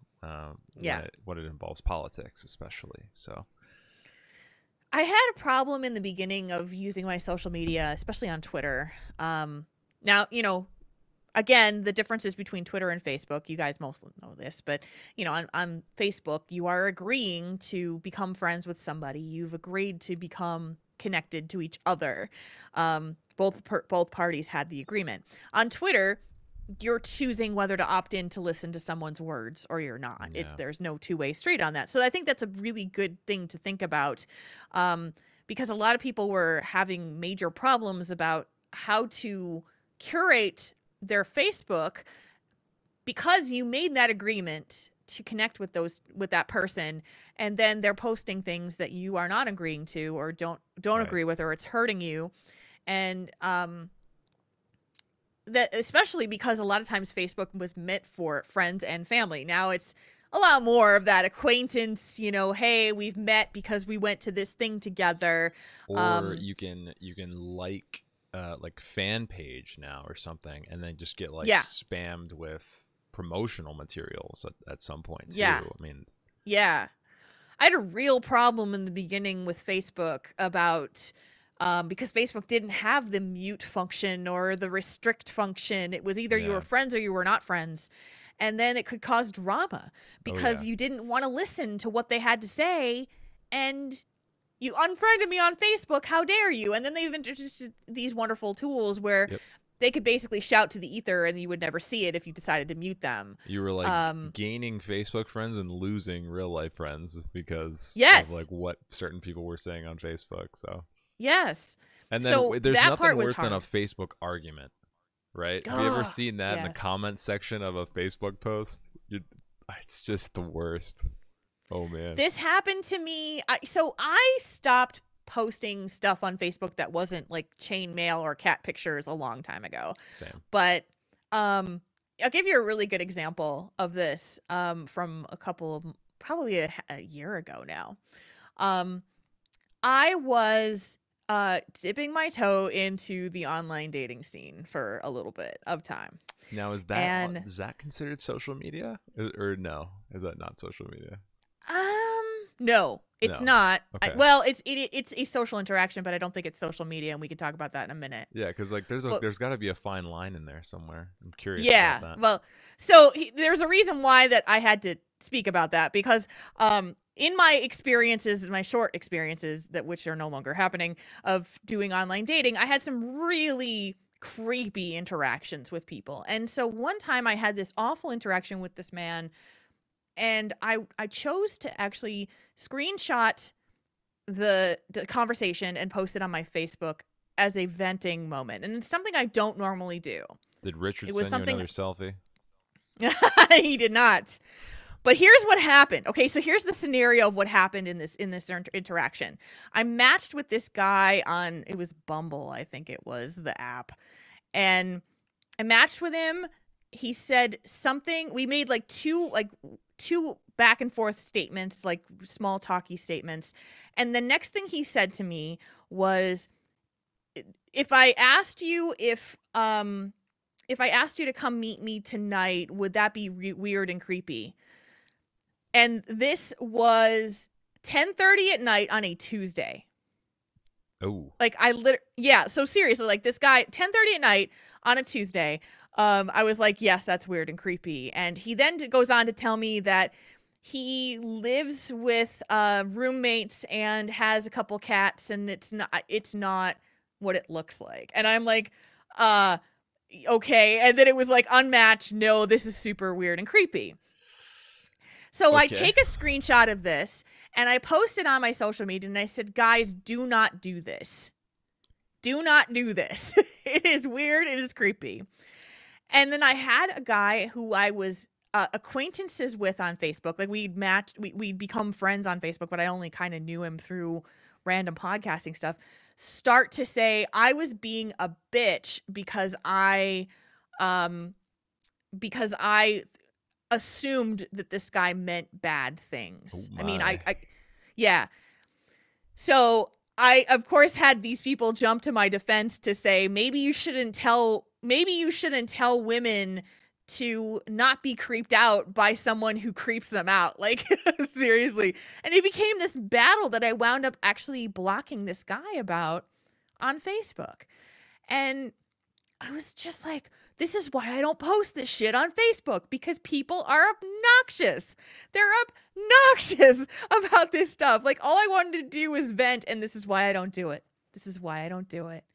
Yeah. when it involves politics, especially. So I had a problem in the beginning of using my social media, especially on Twitter. Now, again, the differences between Twitter and Facebook, you guys mostly know this, but on Facebook, you are agreeing to become friends with somebody. You've agreed to become connected to each other. Both parties had the agreement. On Twitter, you're choosing whether to opt in to listen to someone's words or you're not. yeah, There's no two-way street on that. So I think that's a really good thing to think about, because a lot of people were having major problems about how to curate their Facebook because you made that agreement to connect with that person, and then they're posting things that you are not agreeing to or don't right. agree with, or it's hurting you. And that especially because a lot of times Facebook was meant for friends and family. Now it's a lot more of that acquaintance, hey, we've met because we went to this thing together. Or you can like fan page now or something, and then just get Yeah. spammed with promotional materials at some point too. Yeah. I mean, Yeah. I had a real problem in the beginning with Facebook about because Facebook didn't have the mute function or the restrict function. It was either you were friends or you were not friends. And then it could cause drama because you didn't want to listen to what they had to say. And you unfriended me on Facebook. How dare you? And then they've introduced these wonderful tools where they could basically shout to the ether and you would never see it if you decided to mute them. You were gaining Facebook friends and losing real life friends because of what certain people were saying on Facebook. So yes. And then there's nothing worse than a Facebook argument, right? Have you ever seen that in the comment section of a Facebook post? It's just the worst. Oh man. This happened to me. So I stopped posting stuff on Facebook that wasn't like chain mail or cat pictures a long time ago. Same. But I'll give you a really good example of this from probably a year ago now. I was dipping my toe into the online dating scene for a little bit of time. Now, is that considered social media or no? Is that not social media? No, it's not. Okay. It's a social interaction, but I don't think it's social media, and we can talk about that in a minute. Yeah, because there's got to be a fine line in there somewhere. I'm curious. Yeah, about that. Well, so there's a reason why that I had to speak about that because in my experiences, my short experiences which are no longer happening of doing online dating, I had some really creepy interactions with people, and so one time I had this awful interaction with this man. And I chose to actually screenshot the conversation and post it on my Facebook as a venting moment. And it's something I don't normally do. Did Richard send you another selfie? He did not. But here's what happened. Okay, so here's the scenario of what happened in this interaction. I matched with this guy on, it was Bumble, I think it was the app. And I matched with him. He said something. We made two back and forth statements, like small talky statements. And the next thing he said to me was, if I asked you to come meet me tonight, would that be weird and creepy? And this was 10:30 at night on a Tuesday. Oh. So seriously, this guy, 10:30 at night on a Tuesday. I was like, yes, that's weird and creepy. And he then goes on to tell me that he lives with roommates and has a couple cats, and it's not what it looks like. And I'm like, okay. And then it was like unmatched. No, this is super weird and creepy. So I take a screenshot of this and I post it on my social media and I said, guys, do not do this. Do not do this. It is weird. It is creepy. And then I had a guy who I was acquaintances with on Facebook. Like we'd become friends on Facebook, but I only kind of knew him through random podcasting stuff start to say I was being a bitch because I assumed that this guy meant bad things. Oh I mean, my. yeah. So I, of course, had these people jump to my defense to say, maybe you shouldn't tell women to not be creeped out by someone who creeps them out. Like, seriously. And it became this battle that I wound up actually blocking this guy about on Facebook. And I was just like, this is why I don't post this shit on Facebook, because people are obnoxious. They're obnoxious about this stuff. Like, all I wanted to do was vent, and this is why I don't do it. This is why I don't do it.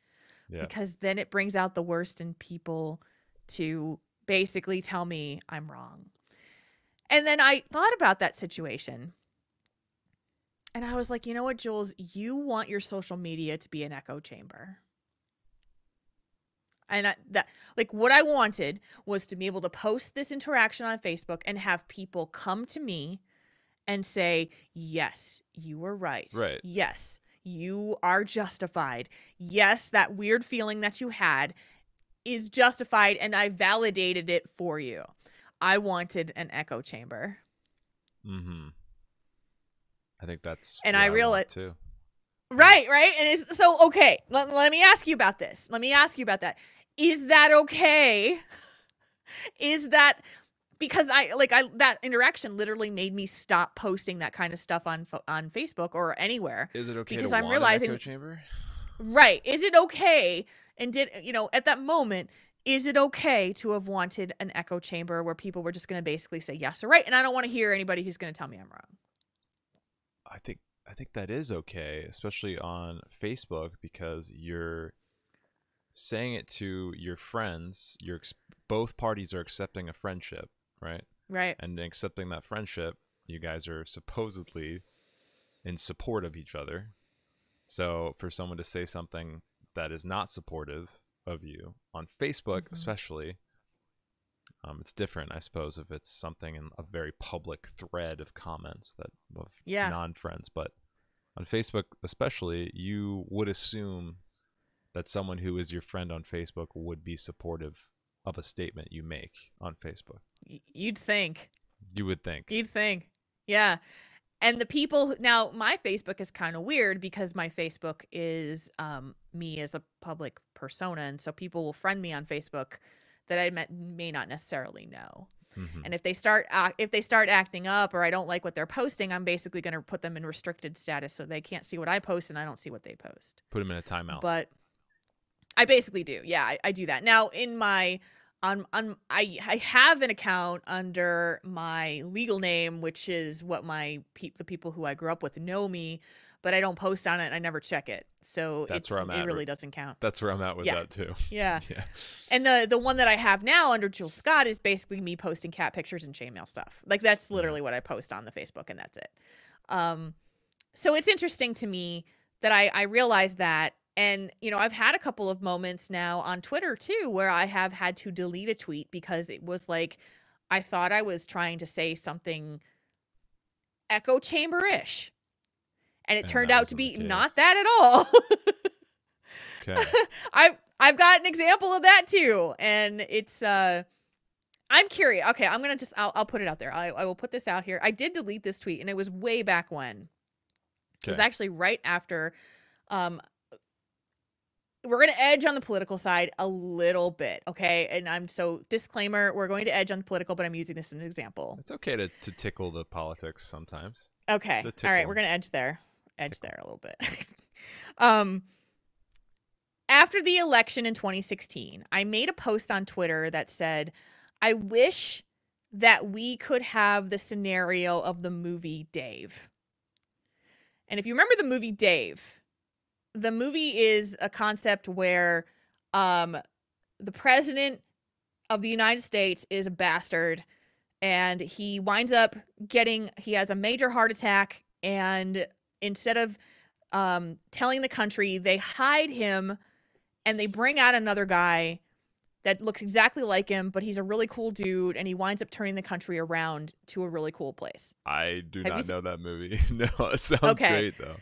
Yeah. Because then it brings out the worst in people to basically tell me I'm wrong. And then I thought about that situation. And I was like, you know what, Jules? You want your social media to be an echo chamber. And what I wanted was to be able to post this interaction on Facebook and have people come to me and say, yes, you were right. Right. Yes, you are justified. Yes, that weird feeling that you had is justified, and I validated it for you. I wanted an echo chamber. Mm-hmm. I think that's and what I realized too. Right. And it's so okay. Let me ask you about this. Let me ask you about that. Is that okay? Is that because that interaction literally made me stop posting that kind of stuff on Facebook or anywhere? Is it okay because to I'm want realizing an echo chamber? Right. Is it okay? And at that moment, is it okay to have wanted an echo chamber where people were just going to basically say yes or right? And I don't want to hear anybody who's going to tell me I'm wrong. I think that is okay, especially on Facebook, because you're saying it to your friends. Both parties are accepting a friendship, right? Right. And accepting that friendship, you guys are supposedly in support of each other. So for someone to say something that is not supportive of you on Facebook, especially, it's different, I suppose, if it's something in a very public thread of comments of non-friends. But on Facebook, especially, you would assume that someone who is your friend on Facebook would be supportive of a statement you make on Facebook. You'd think. You would think. You'd think. Yeah. And the people now, my Facebook is kind of weird because my Facebook is me as a public persona, and so people will friend me on Facebook that I may not necessarily know. Mm-hmm. And if they start acting up, or I don't like what they're posting, I'm basically going to put them in restricted status so they can't see what I post and I don't see what they post. Put them in a timeout. But I basically do. Yeah, I do that. Now in my I have an account under my legal name, which is what the people who I grew up with know me, but I don't post on it. I never check it. So it really doesn't count. That's where I'm at with that too. Yeah. And the one that I have now under Jules Scott is basically me posting cat pictures and chainmail stuff. Like, that's literally what I post on the Facebook, and that's it. So it's interesting to me that I realized that. And, I've had a couple of moments now on Twitter too, where I have had to delete a tweet because it was like, I thought I was trying to say something echo chamber-ish. And it turned out to be not that at all. Okay. I've got an example of that too. And it's, I'm curious. Okay. I'm going to I'll put it out there. I will put this out here. I did delete this tweet, and it was way back when. It was actually right after, we're going to edge on the political side a little bit, okay? And disclaimer, we're going to edge on political, but I'm using this as an example. It's okay to tickle the politics sometimes. Okay. All right, we're going to edge there. There a little bit. After the election in 2016, I made a post on Twitter that said, I wish that we could have the scenario of the movie Dave. And if you remember the movie Dave, the movie is a concept where the president of the United States is a bastard, and he winds up he has a major heart attack, and instead of telling the country, they hide him, and they bring out another guy that looks exactly like him, but he's a really cool dude, and he winds up turning the country around to a really cool place. I do not know that movie. No, it sounds great, though.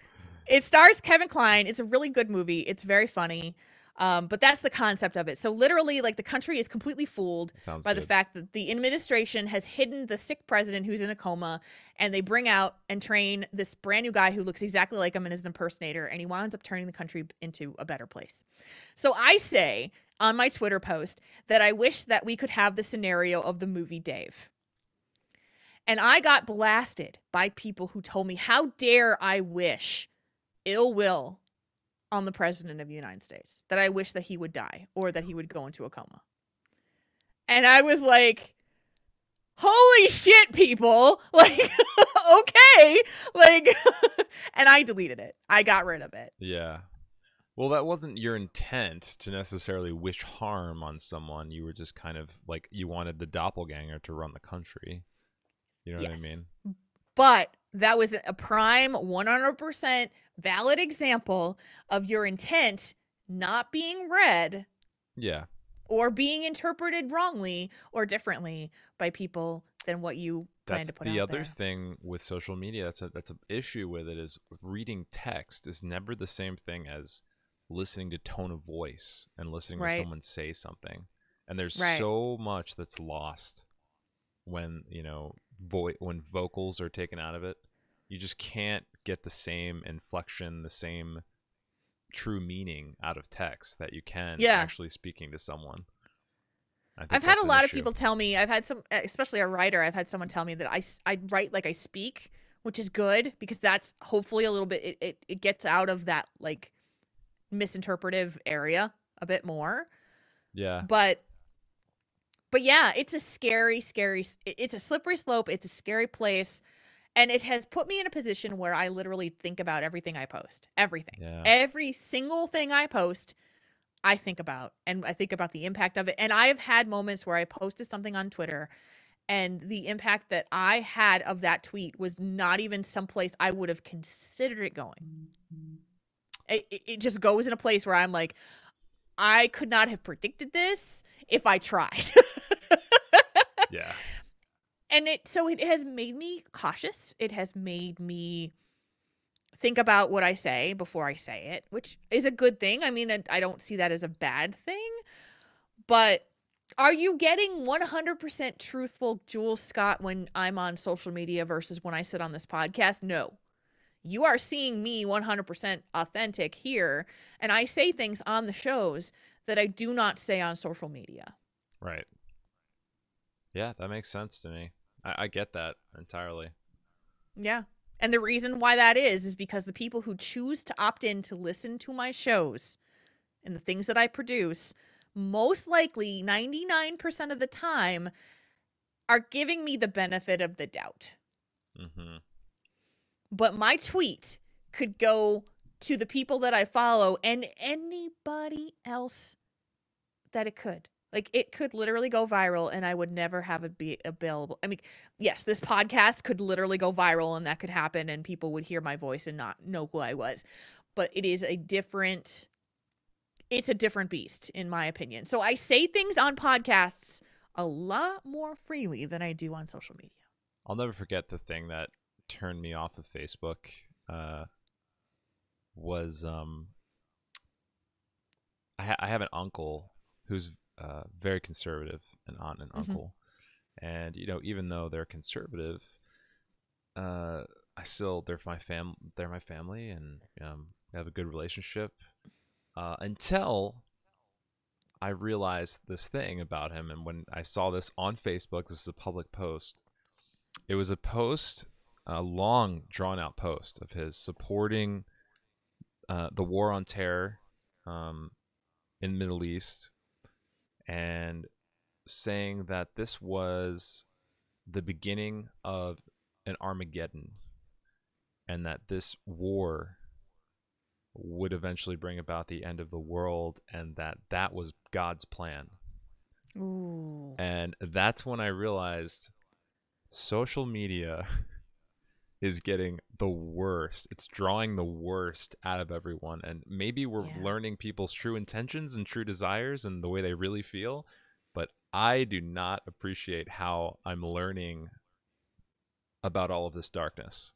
It stars Kevin Kline. It's a really good movie. It's very funny. But that's the concept of it. So literally, like, the country is completely fooled Sounds by the good. fact that the administration has hidden the sick president who's in a coma, and they bring out and train this brand new guy who looks exactly like him and is an impersonator, and he winds up turning the country into a better place. So I say on my Twitter post that I wish that we could have the scenario of the movie Dave. And I got blasted by people who told me, how dare I wish ill will on the president of the United States, that I wish that he would die or that he would go into a coma. And I was like, holy shit, people. Like, okay. Like, and I deleted it. I got rid of it. Yeah. Well, that wasn't your intent to necessarily wish harm on someone. You were just kind of like, you wanted the doppelganger to run the country. You know what I mean? But that was a prime 100% valid example of your intent not being read. Yeah. Or being interpreted wrongly or differently by people than what you plan to put out there. That's the other thing with social media. That's an issue with it, is reading text is never the same thing as listening to tone of voice and listening to someone say something. And there's so much that's lost when, you know, when vocals are taken out of it. You just can't get the same inflection, the same true meaning out of text that you can actually speaking to someone. I've had a lot of people tell me, I've had some, especially a writer, I've had someone tell me that I write like I speak, which is good because that's hopefully a little bit, it gets out of that like misinterpretive area a bit more. Yeah. But yeah, it's a scary, it's a slippery slope. It's a scary place. And it has put me in a position where I literally think about everything I post. Everything. Yeah. Every single thing I post, I think about. And I think about the impact of it. And I have had moments where I posted something on Twitter and the impact that I had of that tweet was not even someplace I would have considered it going. It just goes in a place where I'm like, I could not have predicted this if I tried. Yeah. And it has made me cautious. It has made me think about what I say before I say it, which is a good thing. I mean, I don't see that as a bad thing. But are you getting 100% truthful Jules Scott when I'm on social media versus when I sit on this podcast? No. You are seeing me 100% authentic here, and I say things on the shows that I do not say on social media. Right. Yeah, that makes sense to me. I get that entirely. Yeah. And the reason why that is because the people who choose to opt in to listen to my shows and the things that I produce, most likely 99% of the time, are giving me the benefit of the doubt. Mm-hmm. But my tweet could go to the people that I follow and anybody else that it could. Like, it could literally go viral and I would never have it be available. I mean, yes, this podcast could literally go viral and that could happen and people would hear my voice and not know who I was. But it's a different beast, in my opinion. So I say things on podcasts a lot more freely than I do on social media. I'll never forget the thing that turned me off of Facebook was I have an uncle who's very conservative, an aunt and uncle, and you know, even though they're conservative, they're my family, and we have a good relationship until I realized this thing about him. And when I saw this on Facebook, this is a public post. It was a long drawn out post of his supporting the war on terror in the Middle East, and saying that this was the beginning of an Armageddon, and that this war would eventually bring about the end of the world, and that was God's plan. Ooh. And that's when I realized social media is getting the worst. It's drawing the worst out of everyone. And maybe we're learning people's true intentions and true desires and the way they really feel. But I do not appreciate how I'm learning about all of this darkness.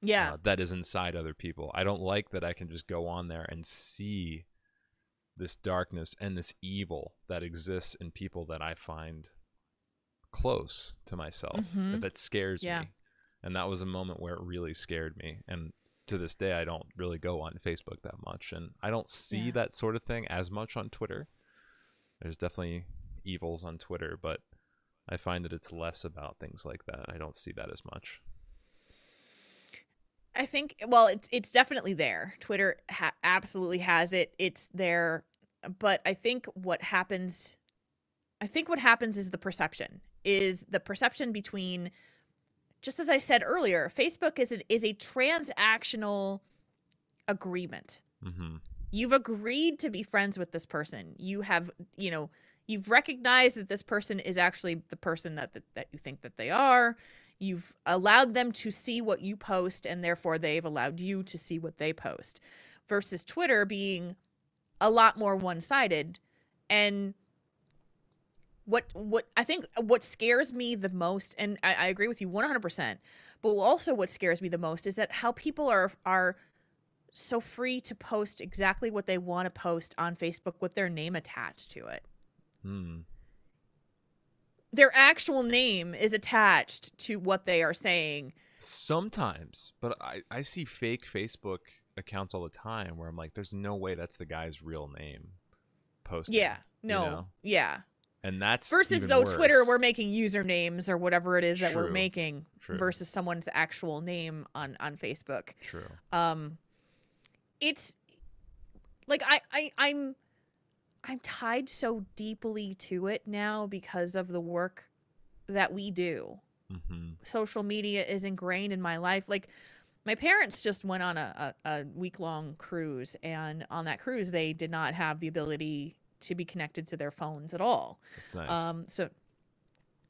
Yeah. that is inside other people. I don't like that I can just go on there and see this darkness and this evil that exists in people that I find close to myself. Mm-hmm. That scares Yeah. me. And that was a moment where it really scared me. And to this day, I don't really go on Facebook that much. And I don't see that sort of thing as much on Twitter. There's definitely evils on Twitter, but I find that it's less about things like that. I don't see that as much. I think, well, it's definitely there. Twitter absolutely has it. It's there. But I think what happens is the perception between, just as I said earlier, Facebook is a transactional agreement. Mm-hmm. You've agreed to be friends with this person. You have, you've recognized that this person is actually the person that you think that they are. You've allowed them to see what you post, and therefore they've allowed you to see what they post. Versus Twitter being a lot more one-sided. And what I think what scares me the most, and I agree with you 100%, but also what scares me the most is that how people are so free to post exactly what they want to post on Facebook with their name attached to it. Their actual name is attached to what they are saying. Sometimes, but I see fake Facebook accounts all the time where I'm like, there's no way that's the guy's real name posted. Yeah, no, you know? yeah. And that's versus even though worse. Twitter, we're making usernames or whatever it is that we're making True. versus someone's actual name on Facebook. True. It's like I'm tied so deeply to it now because of the work that we do. Mm-hmm. Social media is ingrained in my life. Like, my parents just went on a week-long cruise, and on that cruise, they did not have the ability to be connected to their phones at all. That's nice. So,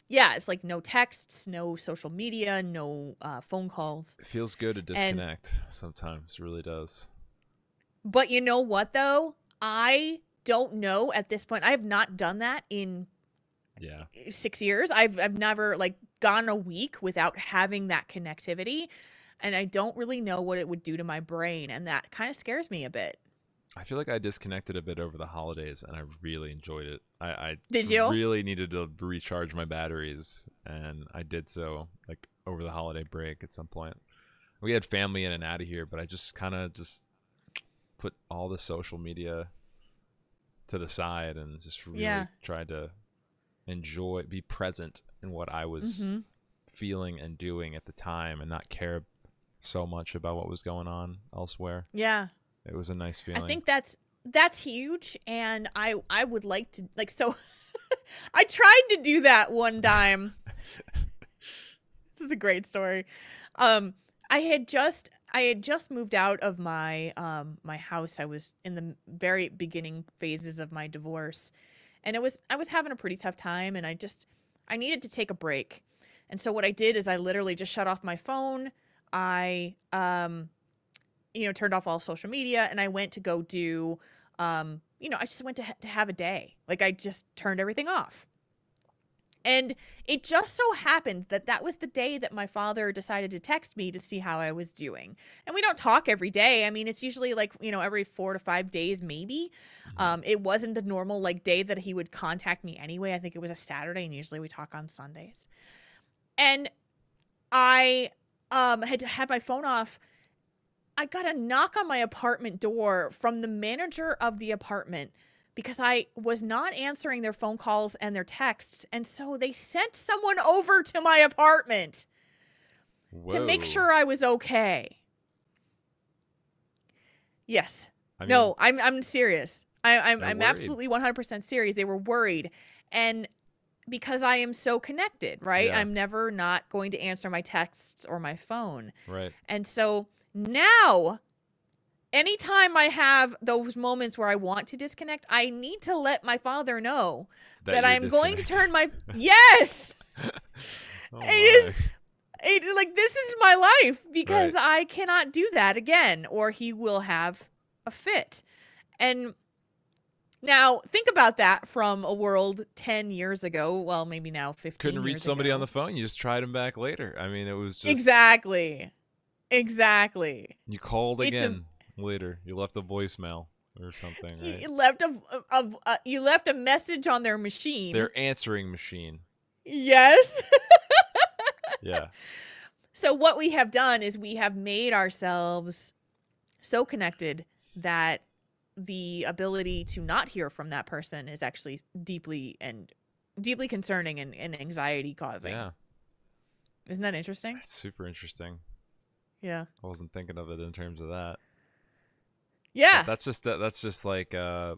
yeah, it's like no texts, no social media, no phone calls. It feels good to disconnect sometimes. It really does. But you know what, though? I don't know at this point. I have not done that in 6 years. I've never, like, gone a week without having that connectivity. And I don't really know what it would do to my brain. And that kind of scares me a bit. I feel like I disconnected a bit over the holidays, and I really enjoyed it. I Did you? Really needed to recharge my batteries, and I did so, like, over the holiday break at some point. We had family in and out of here, but I just kind of put all the social media to the side and just really tried to be present in what I was feeling and doing at the time, and not care so much about what was going on elsewhere. Yeah. It was a nice feeling. I think that's huge, and I would like to, like, so I tried to do that one time. This is a great story. I had just moved out of my my house. I was in the very beginning phases of my divorce, and I was having a pretty tough time, and I needed to take a break. And so what I did is I literally just shut off my phone. I turned off all social media, and I went to go do, I just went to have a day. Like, I just turned everything off. And it just so happened that that was the day that my father decided to text me to see how I was doing. And we don't talk every day. I mean, it's usually like, every 4 to 5 days, maybe. It wasn't the normal, like, day that he would contact me anyway. I think it was a Saturday, and usually we talk on Sundays. And I had my phone off. I got a knock on my apartment door from the manager of the apartment because I was not answering their phone calls and their texts. And so they sent someone over to my apartment to make sure I was okay. Yes. No, I'm serious. I'm absolutely 100% serious. They were worried. And because I am so connected, right? Yeah. I'm never not going to answer my texts or my phone. Right. And so now, anytime I have those moments where I want to disconnect, I need to let my father know that I'm going to turn my yes. This is my life, because I cannot do that again, or he will have a fit. And now think about that from a world 10 years ago. Well, maybe now 15 Couldn't reach years somebody ago. on the phone. You just tried him back later. I mean, it was just Exactly. Exactly. You called It's a again later. You left a voicemail or something, right? you left you left a message on their machine. Their answering machine. Yes. Yeah. So what we have done is we have made ourselves so connected that the ability to not hear from that person is actually deeply concerning and anxiety causing. Yeah. Isn't that interesting? That's super interesting. Yeah. I wasn't thinking of it in terms of that. But Yeah. that's just like I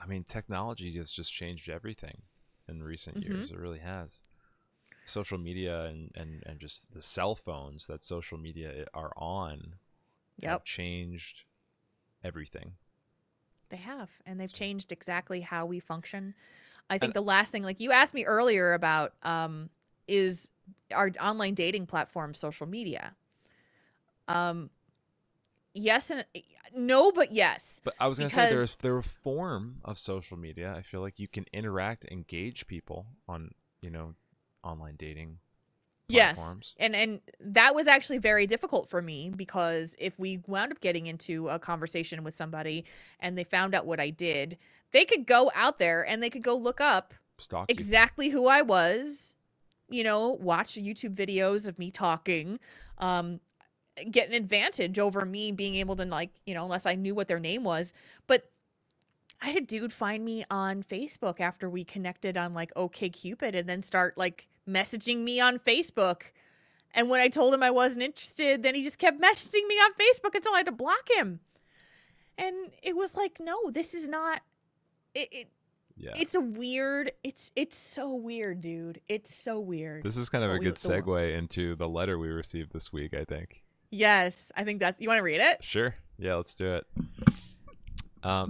mean, technology has just changed everything in recent Mhm. years. It really has. Social media and just the cell phones that social media are on have Yep. changed everything. They have, and they've So, changed exactly how we function. I and think the last thing, like you asked me earlier about, is our online dating platform social media. Um, yes and no, but yes, but I was gonna say because there a form of social media. I feel like you can interact, engage people on online dating yes, platforms. and that was actually very difficult for me because if we wound up getting into a conversation with somebody and they found out what I did, they could go out there and they could go look up Stalk you. exactly who I was, watch YouTube videos of me talking, um, get an advantage over me being able to, like, unless I knew what their name was. But I had a dude find me on Facebook after we connected on like OkCupid and then start like messaging me on Facebook. And when I told him I wasn't interested, then he just kept messaging me on Facebook until I had to block him. And it was like, no, this is not it, Yeah. it's a weird it's so weird, dude. It's so weird. This is kind of What a we good the segue into the letter we received this week, I think. Yes, I think that's you want to read it? Sure. Yeah, let's do it.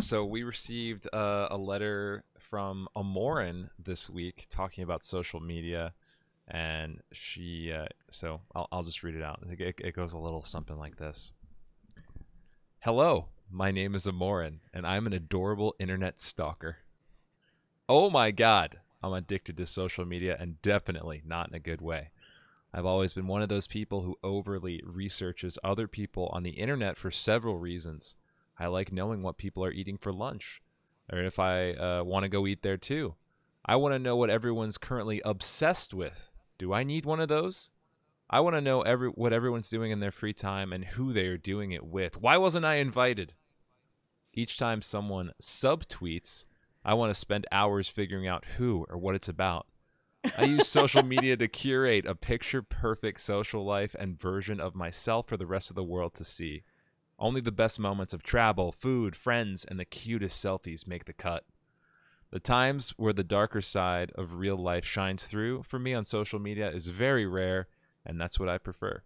So we received a letter from Amorin this week talking about social media, and she. So I'll just read it out. It goes a little something like this. Hello, my name is Amorin, and I'm an adorable internet stalker. Oh my God, I'm addicted to social media, and definitely not in a good way. I've always been one of those people who overly researches other people on the internet for several reasons. I like knowing what people are eating for lunch, or if I want to go eat there too. I want to know what everyone's currently obsessed with. Do I need one of those? I want to know what everyone's doing in their free time and who they are doing it with. Why wasn't I invited? Each time someone subtweets, I want to spend hours figuring out who or what it's about. I use social media to curate a picture perfect social life and version of myself for the rest of the world to see. Only the best moments of travel, food, friends, and the cutest selfies make the cut. The times where the darker side of real life shines through for me on social media is very rare, and that's what I prefer.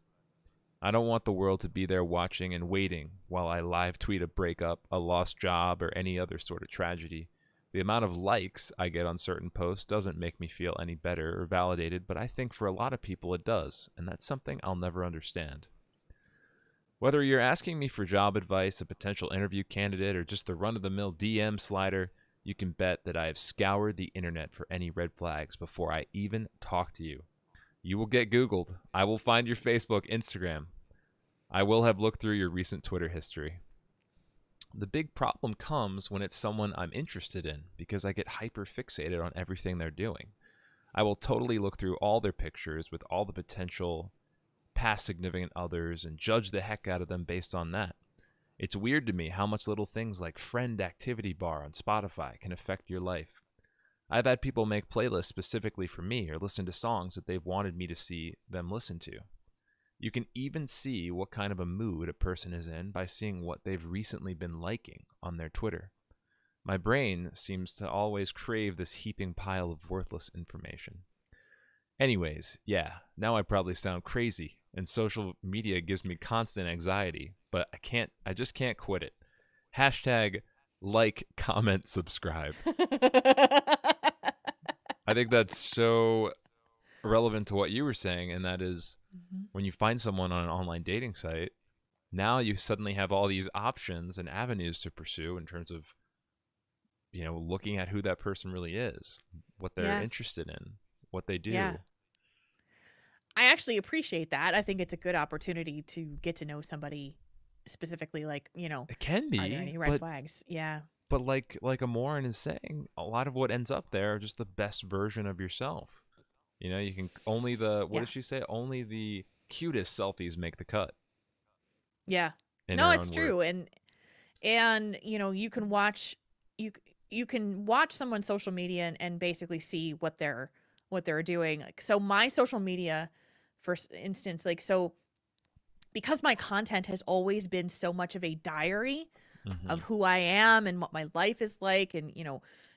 I don't want the world to be there watching and waiting while I live tweet a breakup, a lost job, or any other sort of tragedy. The amount of likes I get on certain posts doesn't make me feel any better or validated, but I think for a lot of people it does, and that's something I'll never understand. Whether you're asking me for job advice, a potential interview candidate, or just the run of the mill DM slider, you can bet that I have scoured the internet for any red flags before I even talk to you. You will get Googled. I will find your Facebook, Instagram. I will have looked through your recent Twitter history. The big problem comes when it's someone I'm interested in because I get hyper fixated on everything they're doing. I will totally look through all their pictures with all the potential past significant others and judge the heck out of them based on that. It's weird to me how much little things like friend activity bar on Spotify can affect your life. I've had people make playlists specifically for me or listen to songs that they've wanted me to see them listen to. You can even see what kind of a mood a person is in by seeing what they've recently been liking on their Twitter. My brain seems to always crave this heaping pile of worthless information. Anyways, yeah, now I probably sound crazy, and social media gives me constant anxiety, but I just can't quit it. Hashtag like, comment, subscribe. I think that's so relevant to what you were saying, and that is Mhm. when you find someone on an online dating site, now you suddenly have all these options and avenues to pursue in terms of, looking at who that person really is, what they're Yeah. interested in, what they Yeah. do. I actually appreciate that. I think it's a good opportunity to get to know somebody specifically, like, It can are there be, any red flags? Yeah. but like Amoran is saying, a lot of what ends up there are just the best version of yourself. You know, you can only the what Yeah. did she say? Only the cutest selfies make the cut. Yeah. In No, her it's own true. words. And you can watch you you can watch someone's social media and basically see what they're doing. Like, so my social media, for instance, like, so because my content has always been so much of a diary Mm-hmm. of who I am and what my life is like, and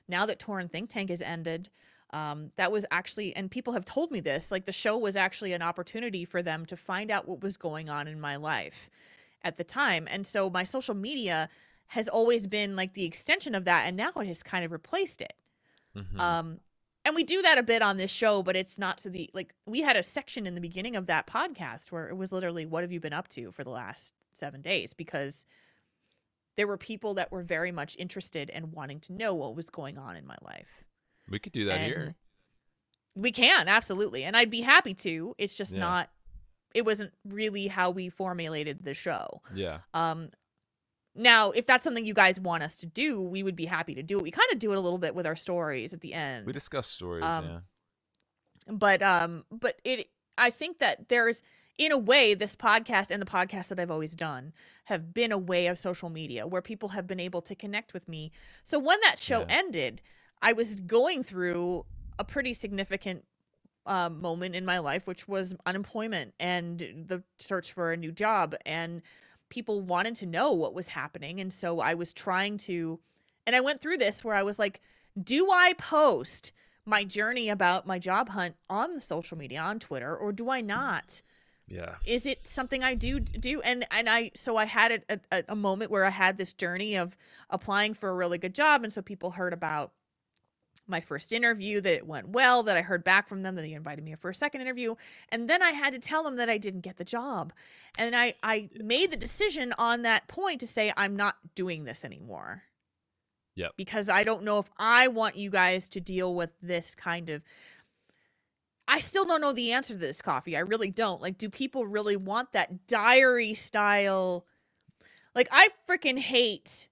now that Torn Think Tank has ended, that was actually, and people have told me this, like, the show was actually an opportunity for them to find out what was going on in my life at the time. And so my social media has always been like the extension of that, and now it has kind of replaced it. Mm-hmm. Um and we do that a bit on this show, but it's not to the, like, we had a section in the beginning of that podcast where it was literally, what have you been up to for the last 7 days, because there were people that were very much interested and wanting to know what was going on in my life. We could do that And here. we can, absolutely, and I'd be happy to. It's just Yeah. not, it wasn't really how we formulated the show. Yeah. Now, if that's something you guys want us to do, we would be happy to do it. We kind of do it a little bit with our stories at the We end. discuss stories, Um, yeah. but I think that there's, in a way, this podcast and the podcast that I've always done have been a way of social media where people have been able to connect with me. So when that show Yeah. ended, I was going through a pretty significant moment in my life, which was unemployment and the search for a new job, and people wanted to know what was happening. And so I was trying to, and I went through this where I was like, do I post my journey about my job hunt on the social media, on Twitter, or do I not? Yeah. Is it something I do? And I, so I had a moment where I had this journey of applying for a really good job. And so people heard about my first interview, that it went well, that I heard back from them, that they invited me for a second interview. And then I had to tell them that I didn't get the job. And I made the decision on that point to say, I'm not doing this anymore. Yep. Because I don't know if I want you guys to deal with this kind of, I still don't know the answer to this, Coffee. I really don't. Like, do people really want that diary style? Like, I freaking hate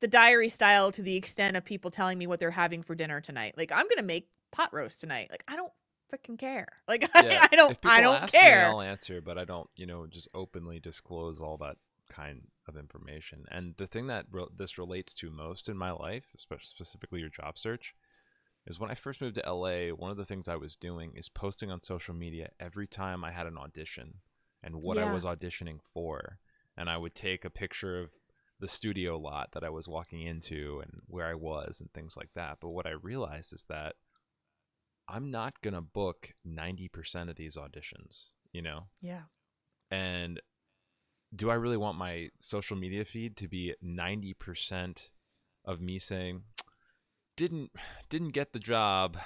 the diary style to the extent of people telling me what they're having for dinner tonight. Like, I'm gonna make pot roast tonight. Like, I don't freaking care. Like, Yeah. I don't If people ask me, care. I'll answer, but I don't, just openly disclose all that kind of information. And the thing that this relates to most in my life, especially specifically your job search, is when I first moved to LA, one of the things I was doing is posting on social media every time I had an audition and what I was auditioning for. And I would take a picture of the studio lot that I was walking into and where I was and things like that. But what I realized is that I'm not going to book 90% of these auditions, Yeah. And do I really want my social media feed to be 90% of me saying, didn't get the job,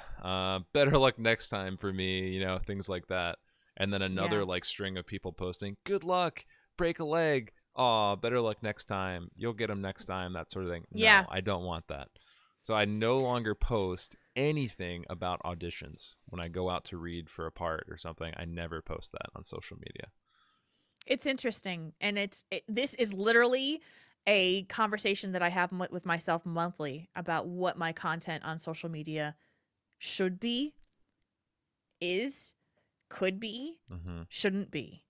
better luck next time for me, things like that, and then another like string of people posting, good luck, break a leg, oh, better luck next time, you'll get them next time, that sort of thing. Yeah. No, I don't want that. So I no longer post anything about auditions. When I go out to read for a part or something, I never post that on social media. It's interesting, and this is literally a conversation that I have with myself monthly about what my content on social media should be, could be, shouldn't be.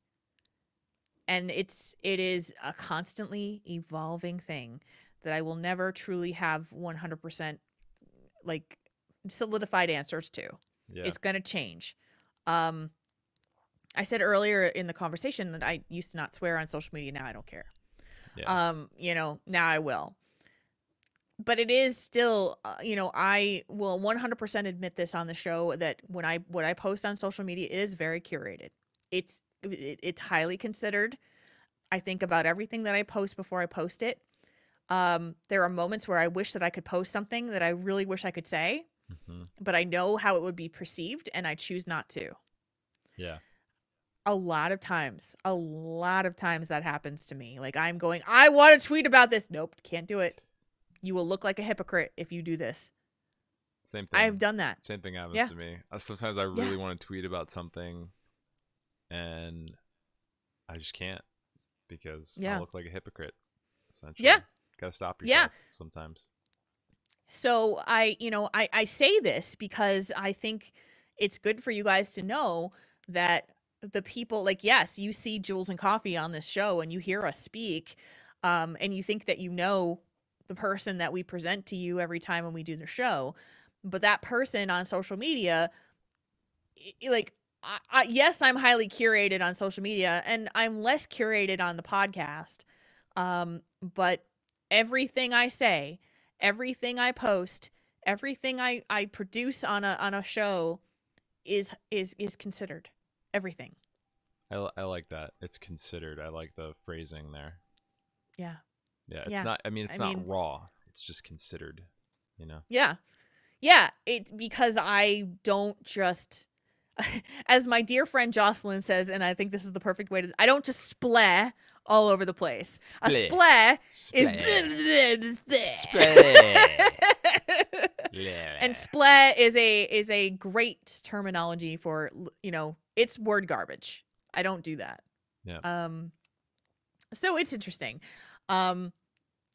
And it is a constantly evolving thing that I will never truly have 100% like solidified answers to. Yeah. It's going to change. I said earlier in the conversation that I used to not swear on social media. Now I don't care. Yeah. Now I will. But it is still, I will 100% admit this on the show, that what I post on social media is very curated. It's highly considered. I think about everything that I post before I post it. There are moments where I wish that I could post something that I really wish I could say, but I know how it would be perceived, and I choose not to. Yeah. A lot of times that happens to me. Like, I want to tweet about this. Nope, can't do it. You will look like a hypocrite if you do this. Same thing. I've done that. Same thing happens to me. Sometimes I really want to tweet about something, and I just can't because I Yeah. look like a hypocrite. Essentially, Yeah. gotta stop Yeah. yourself sometimes. So I say this because I think it's good for you guys to know that the people, like, yes, you see Jules and Coffee on this show and you hear us speak, and you think that you know the person that we present to you every time when we do the show, but that person on social media, like, yes, I'm highly curated on social media and I'm less curated on the podcast. But everything I say, everything I post, everything I produce on a show is considered. Everything. I like that. It's considered. I like the phrasing there. Yeah. Yeah, it's Yeah. not. I mean, I it's not mean, raw. It's just considered. You know. yeah. Yeah, it's because I don't just, as my dear friend Jocelyn says, and I think this is the perfect way to, I don't just splay all over the place. A Splay. splay is Splay. and splay is a great terminology for, it's word garbage. I don't do that. Yeah. So it's interesting.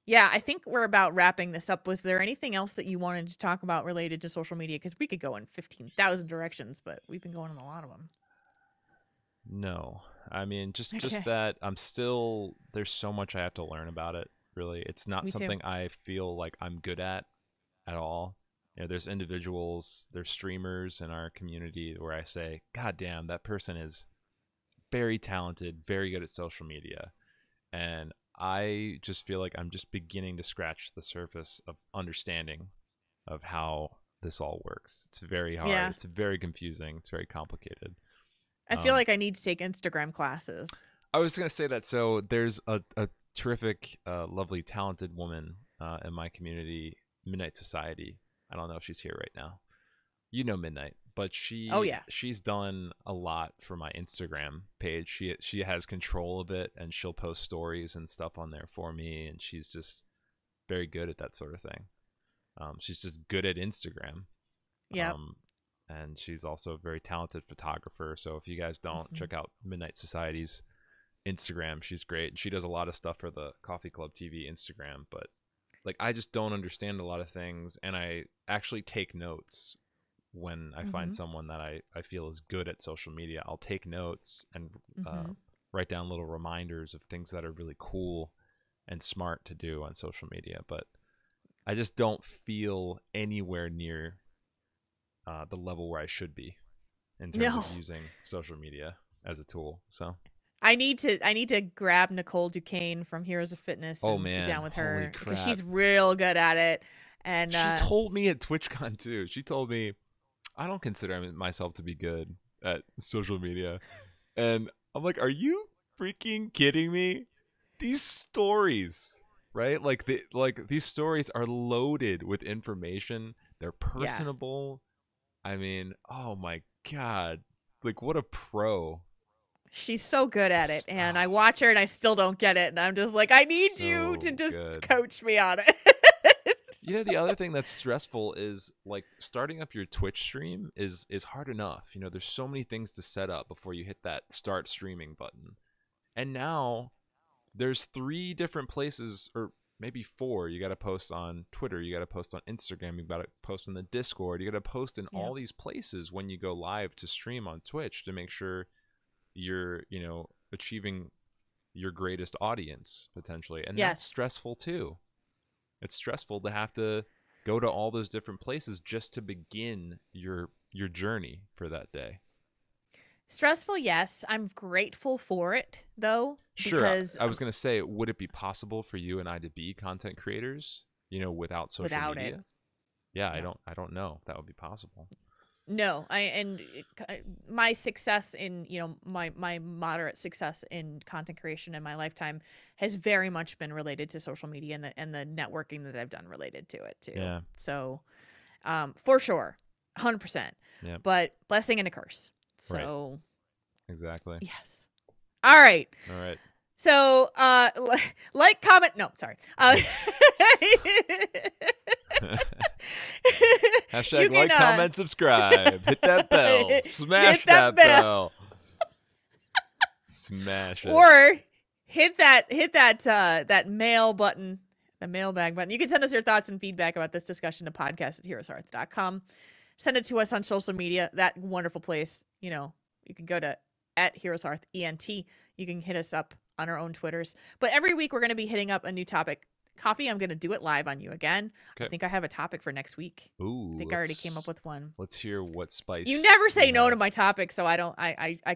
Yeah, I think we're about wrapping this up. Was there anything else that you wanted to talk about related to social media? Because we could go in 15,000 directions, but we've been going in a lot of them. No, I mean just Okay. that I'm still there's so much I have to learn about it. Really, it's not Me too. something I feel like I'm good at all. You know, there's individuals, there's streamers in our community where I say, God damn, that person is very talented, very good at social media. And I just feel like I'm just beginning to scratch the surface of understanding of how this all works. It's very hard. Yeah. It's very confusing. It's very complicated. I feel like I need to take Instagram classes. I was going to say that. So there's a terrific, lovely, talented woman in my community, Midnight Society. I don't know if she's here right now. You know Midnight, but she's done a lot for my Instagram page. She has control of it, and she'll post stories and stuff on there for me, and she's just very good at that sort of thing. She's just good at Instagram. Yeah. And she's also a very talented photographer. So if you guys don't check out Midnight Society's Instagram, she's great. She does a lot of stuff for the Coffee Club TV Instagram, but like I just don't understand a lot of things, and I actually take notes when I find someone that I feel is good at social media. I'll take notes and write down little reminders of things that are really cool and smart to do on social media, but I just don't feel anywhere near the level where I should be in terms of using social media as a tool. So I need to grab Nicole Duquesne from Heroes of Fitness and sit down with her because she's real good at it. And she told me at TwitchCon too. She told me I don't consider myself to be good at social media, and I'm like, are you freaking kidding me? These stories, right? Like these stories are loaded with information. They're personable. I mean, oh my God. Like, what a pro. She's so good at it. And I watch her and I still don't get it. And I'm just like, I need you to just coach me on it. You know, the other thing that's stressful is like starting up your Twitch stream is hard enough. You know, there's so many things to set up before you hit that start streaming button. And now there's 3 different places, or maybe 4. You got to post on Twitter, you got to post on Instagram, you got to post in the Discord, you got to post in all these places when you go live to stream on Twitch to make sure you're, achieving your greatest audience potentially. And that's stressful too. It's stressful to have to go to all those different places just to begin your journey for that day. Stressful, yes. I'm grateful for it, though. Sure. I was going to say, would it be possible for you and I to be content creators, without social media? Yeah, no. I don't know if that would be possible. No, my success in, my moderate success in content creation in my lifetime has very much been related to social media and the networking that I've done related to it too. Yeah. So, for sure, 100%. Yeah. But blessing and a curse. So. Right. Exactly. Yes. All right. All right. So, like, comment. No, sorry. Hashtag like, comment, subscribe. Hit that bell. Smash that bell. Smash it. Or hit that mail button, the mailbag button. You can send us your thoughts and feedback about this discussion to podcast@heroeshearth.com. Send it to us on social media, that wonderful place. You know, you can go to @HeroesHearth ENT. You can hit us up on our own Twitters. But every week we're going to be hitting up a new topic. Coffee, I'm going to do it live on you again. Okay. I think I have a topic for next week. Ooh, I think I already came up with one. Let's hear what spice. You never say no to my topic, so I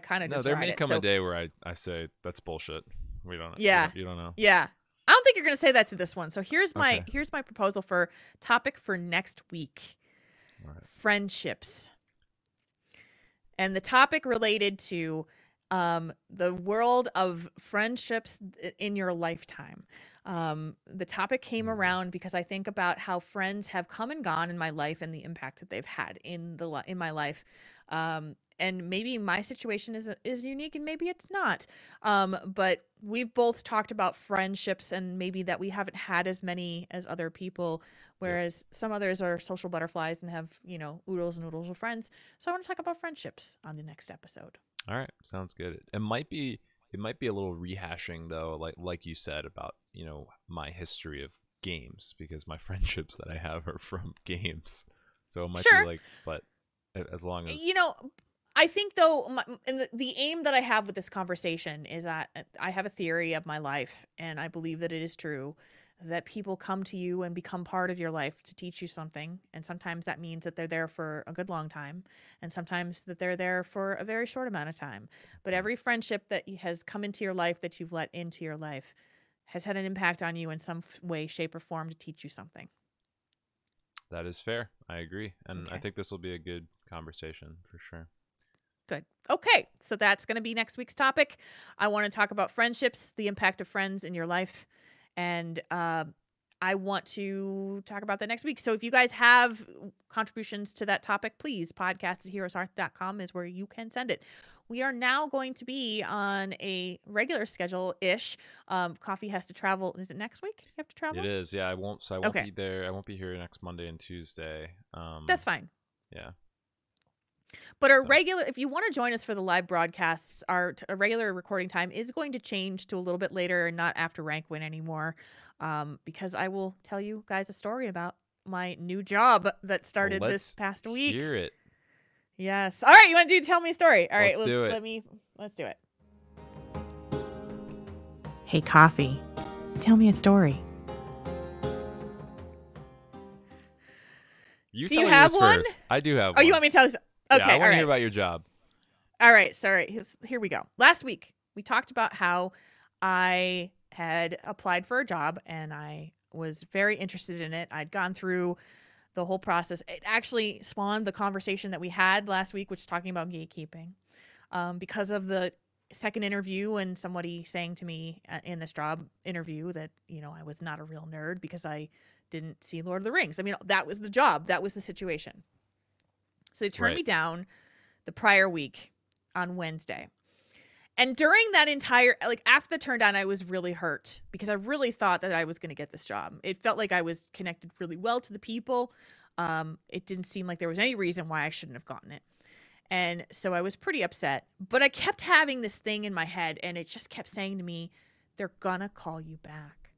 kind of just. No, there ride may it. come So, a day where I say that's bullshit. We don't. Yeah. You don't know. Yeah. I don't think you're going to say that to this one. So here's my Okay. here's my proposal for topic for next week. All right. Friendships. And the topic related to the world of friendships in your lifetime. The topic came around because I think about how friends have come and gone in my life and the impact that they've had in my life. And maybe my situation is unique and maybe it's not. But we've both talked about friendships and maybe that we haven't had as many as other people, whereas some others are social butterflies and have, oodles and oodles of friends. So I want to talk about friendships on the next episode. All right, sounds good. It might be a little rehashing though, like you said about, my history of games, because my friendships that I have are from games. So it might Sure. be like, but as long as I think though, and the aim that I have with this conversation is that I have a theory of my life, and I believe that it is true that people come to you and become part of your life to teach you something. And sometimes that means that they're there for a good long time, and sometimes that they're there for a very short amount of time. But every friendship that has come into your life, that you've let into your life, has had an impact on you in some way, shape, or form to teach you something. that is fair. I agree. And I Okay. think this will be a good conversation for sure. Good. Okay, so that's going to be next week's topic. I want to talk about friendships, the impact of friends in your life, and I want to talk about that next week. So if you guys have contributions to that topic, please, podcast@heroeshearth.com is where you can send it. We are now going to be on a regular schedule-ish. Coffee has to travel. Is it next week you have to travel? It is. Yeah, I won't Okay. be there. I won't be here next Monday and Tuesday. That's fine. Yeah. But our So- regular, if you want to join us for the live broadcasts, our regular recording time is going to change to a little bit later and not after rank win anymore, because I will tell you guys a story about my new job that started this let's past week. Hear it. Yes. All right, you want to tell me a story? All right, Let's do it. Let's do it. Hey, Coffee, tell me a story. You Do you tell have yours one? first. I do have Oh, one. you want me to tell you? Okay, Yeah, I all want to right. hear about your job. All right, sorry. Here we go. Last week, we talked about how I had applied for a job and I was very interested in it. I'd gone through the whole process. It actually spawned the conversation that we had last week, which is talking about gatekeeping. Because of the second interview and somebody saying to me in this job interview that, I was not a real nerd because I didn't see Lord of the Rings. I mean, that was the job. That was the situation. So they turned me down the prior week on Wednesday. And during that entire, after the turn down, I was really hurt because I really thought that I was going to get this job. It felt like I was connected really well to the people. It didn't seem like there was any reason why I shouldn't have gotten it. And so I was pretty upset, but I kept having this thing in my head and it just kept saying to me, they're gonna call you back.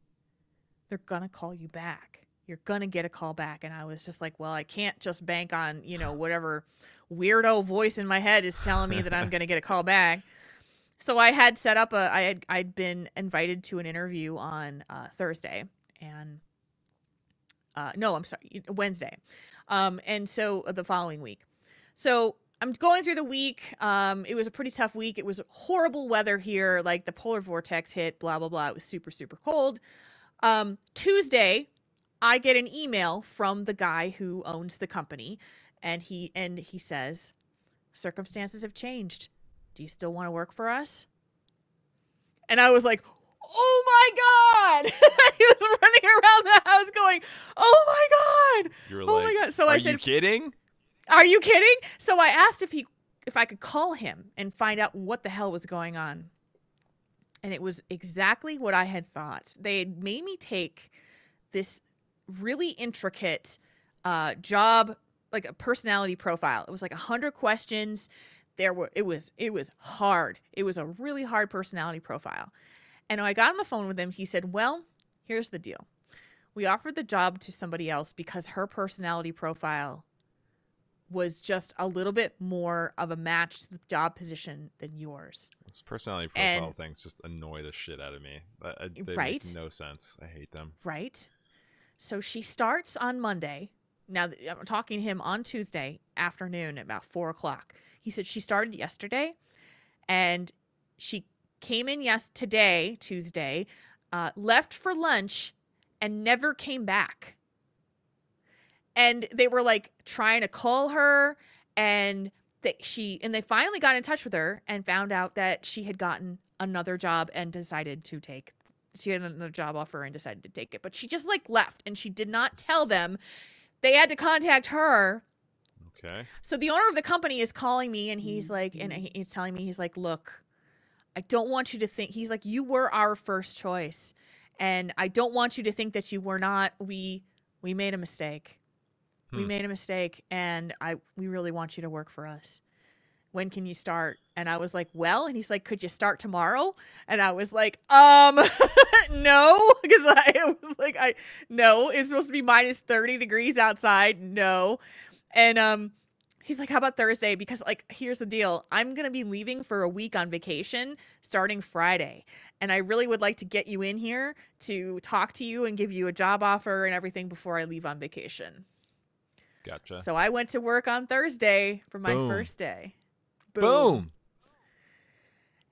They're gonna call you back. You're gonna get a call back. And I was just like, well, I can't just bank on, whatever weirdo voice in my head is telling me that I'm gonna get a call back. So I had set up I'd been invited to an interview on Thursday and no, I'm sorry, Wednesday. And so the following week. So I'm going through the week. It was a pretty tough week. It was horrible weather here. Like the polar vortex hit, blah, blah, blah. It was super, super cold. Tuesday, I get an email from the guy who owns the company. And he says, circumstances have changed. Do you still want to work for us? And I was like, oh my God. He was running around the house going, oh my God. You were oh like, my God. So are I said, you kidding? Are you kidding? So I asked if I could call him and find out what the hell was going on. And it was exactly what I had thought. They had made me take this really intricate job, like a personality profile. It was like 100 questions. it was hard. It was a really hard personality profile. And when I got on the phone with him, he said, well, here's the deal. We offered the job to somebody else because her personality profile was just a little bit more of a match to the job position than yours. This personality profile things just annoy the shit out of me. They right? make no sense. I hate them. Right? So she starts on Monday. Now, I'm talking to him on Tuesday afternoon at about 4 o'clock. He said she started yesterday, and she came in today, Tuesday, left for lunch, and never came back. And they were like trying to call her, and they finally got in touch with her and found out that she had gotten another job and decided to take. She had another job offer and decided to take it, but she just like left, and she did not tell them. They had to contact her. Okay. So the owner of the company is calling me, and he's like, and he's telling me, he's like, look, I don't want you to think. He's like, you were our first choice, and I don't want you to think that you were not. We made a mistake. We made a mistake, and we really want you to work for us. When can you start? And I was like, well, and he's like, could you start tomorrow? And I was like, no, because I was like, no, it's supposed to be minus 30 degrees outside. No. And he's like, how about Thursday? Because like, here's the deal. I'm going to be leaving for a week on vacation starting Friday. And I really would like to get you in here to talk to you and give you a job offer and everything before I leave on vacation. Gotcha. So I went to work on Thursday for my first day. Boom.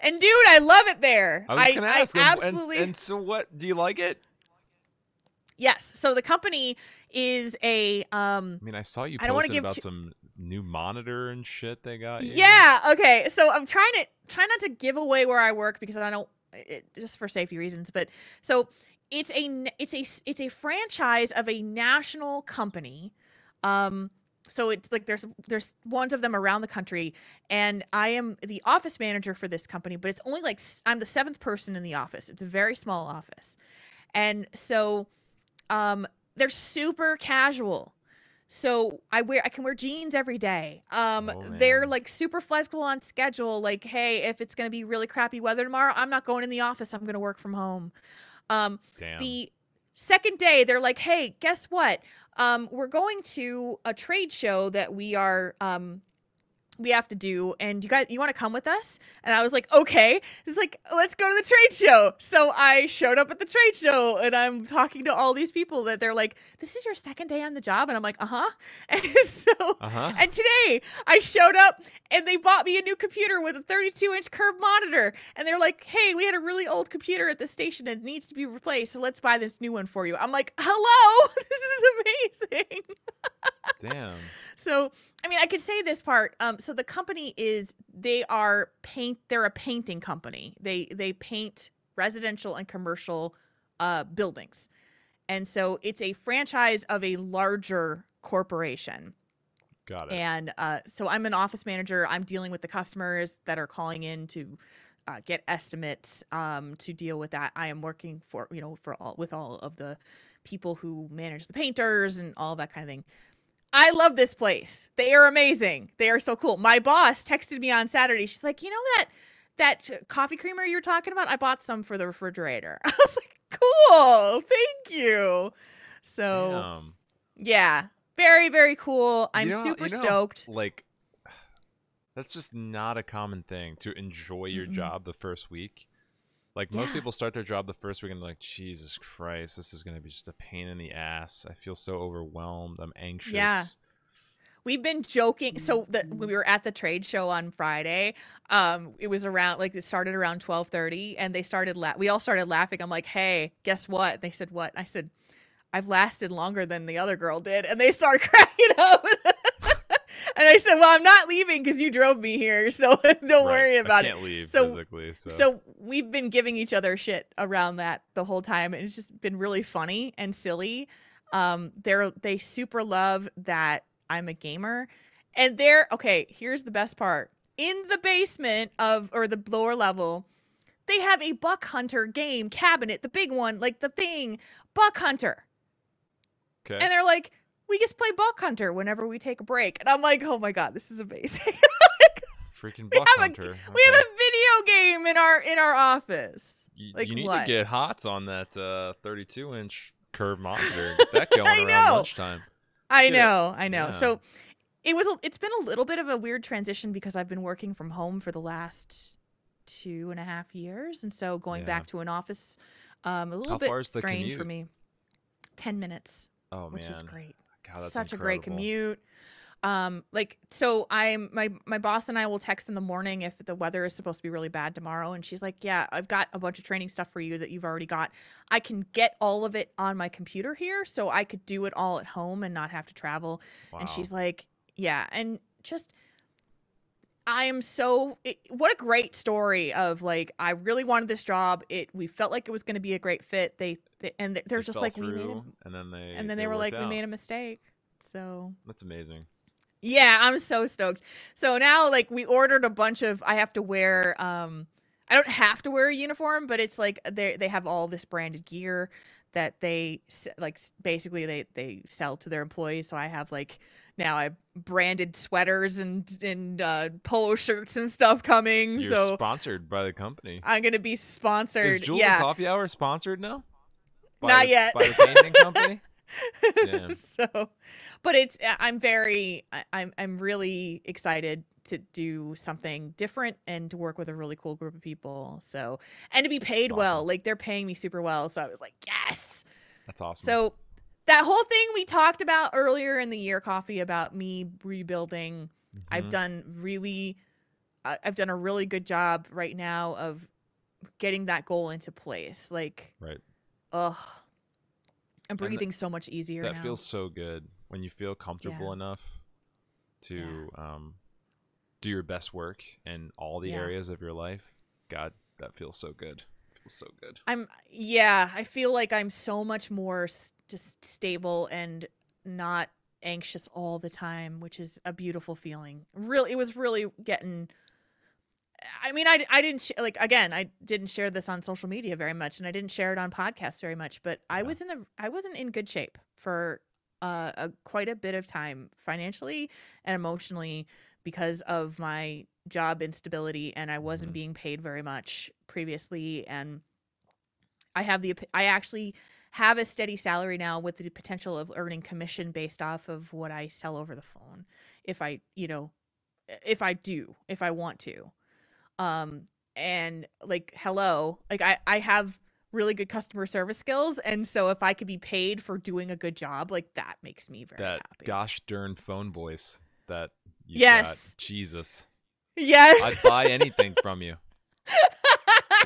And dude, I love it there. I was going to ask him, absolutely. And so what, do you like it? Yes. So the company is a I mean, I saw you posted about some new monitor and shit they got. Yeah. Okay. So I'm trying not to give away where I work because I don't just for safety reasons, but so it's a franchise of a national company. So it's like there's ones of them around the country, and I am the office manager for this company, but it's only like I'm the 7th person in the office. It's a very small office. And so they're super casual. So I can wear jeans every day. They're like super flexible on schedule. Like, hey, if it's going to be really crappy weather tomorrow, I'm not going in the office. I'm going to work from home. Damn. The second day, they're like, hey, guess what? We're going to a trade show that we have to do, and you want to come with us? And I was like, okay. It's like, let's go to the trade show. So I showed up at the trade show, and I'm talking to all these people that they're like, this is your second day on the job? And I'm like, And so, and today I showed up, and they bought me a new computer with a 32-inch curved monitor. And they're like, hey, we had a really old computer at the station, and it needs to be replaced. So let's buy this new one for you. I'm like, hello, this is amazing. Damn. So, I mean, I could say this part. So the company they're a painting company. They paint residential and commercial buildings. And so it's a franchise of a larger corporation. Got it. And so I'm an office manager. I'm dealing with the customers that are calling in to get estimates to deal with that. I am working with all of the people who manage the painters and all that kind of thing. I love this place. They are amazing. They are so cool. My boss texted me on Saturday. She's like, you know that coffee creamer you were talking about? I bought some for the refrigerator. I was like, cool. Thank you. So, yeah, very, very cool. I'm super stoked. Like, that's just not a common thing to enjoy your job the first week. Like, most people start their job the first week and they're like, Jesus Christ, this is going to be just a pain in the ass. I feel so overwhelmed. I'm anxious. Yeah. We've been joking. So when we were at the trade show on Friday, it was around, it started around 12:30, and we all started laughing. I'm like, hey, guess what? They said, what? I said, I've lasted longer than the other girl did. And they start cracking up. And I said, well, I'm not leaving because you drove me here, so don't worry about it. I can't leave physically. So we've been giving each other shit around that the whole time, and it's just been really funny and silly. They super love that I'm a gamer. And here's the best part. In the basement or the lower level, they have a Buck Hunter game cabinet, the big one, like the thing, Buck Hunter. Okay. And they're like, we just play Buck Hunter whenever we take a break. And I'm like, oh my God, this is amazing. freaking We buck have a hunter. we have Okay. a video game in our office. Like You need to what? get HOTS on that 32-inch curved monitor. Get that going I around know. lunchtime. I Get it. know. I know. Yeah. So it's been a little bit of a weird transition because I've been working from home for the last 2.5 years, and so going Yeah. back to an office a little How bit far is the strange for commute? me. 10 minutes, Oh which is man. great. God, that's Such a great incredible. commute. Like, so I'm my boss and I will text in the morning if the weather is supposed to be really bad tomorrow, and she's like, yeah, I've got a bunch of training stuff for you that you've already got. I can get all of it on my computer here, so I could do it all at home and not have to travel. And Wow. she's like, yeah. And just I am so what a great story of, like, I really wanted this job. We felt like it was going to be a great fit. They're It just fell like, we made through, and then and then they they were worked like, we out. made a mistake. So That's amazing. yeah, I'm so stoked. So now, like, we ordered a bunch of, I have to wear, I don't have to wear a uniform, but it's like they have all this branded gear that basically they sell to their employees. So I have, like, now I have branded sweaters and polo shirts and stuff coming. You're So sponsored by the company. I'm gonna be Is sponsored. Jules and Yeah, Coffee Hour sponsored now? not yet. By the painting company? Damn. So, but it's I'm really excited to do something different and to work with a really cool group of people. So, and to be paid That's well. awesome. Like, they're paying me super well. So I was like, yes. That's awesome. So that whole thing we talked about earlier in the year, Coffee, about me rebuilding, I've Mhm. done I've done a really good job right now of getting that goal into place. Like, Right. ugh, I'm And breathing so much easier that now. feels so good when you feel comfortable Yeah. enough to do your best work in all the Yeah. areas of your life. God, that feels so good. Feels so good. I feel like I'm so much more just stable and not anxious all the time, which is a beautiful feeling. Really, it was really getting. I mean, I didn't like, again, I didn't share this on social media very much, and I didn't share it on podcasts very much, but Yeah. I wasn't in good shape for quite a bit of time, financially and emotionally, because of my job instability, and I wasn't Mhm. being paid very much previously, and I actually have a steady salary now with the potential of earning commission based off of what I sell over the phone, if I, if I want to. Um, and, like, hello, like, I have really good customer service skills, and so if I could be paid for doing a good job, like, that makes me very That happy. gosh darn phone voice that you've got. Yes. Jesus. Yes. I'd buy anything from you.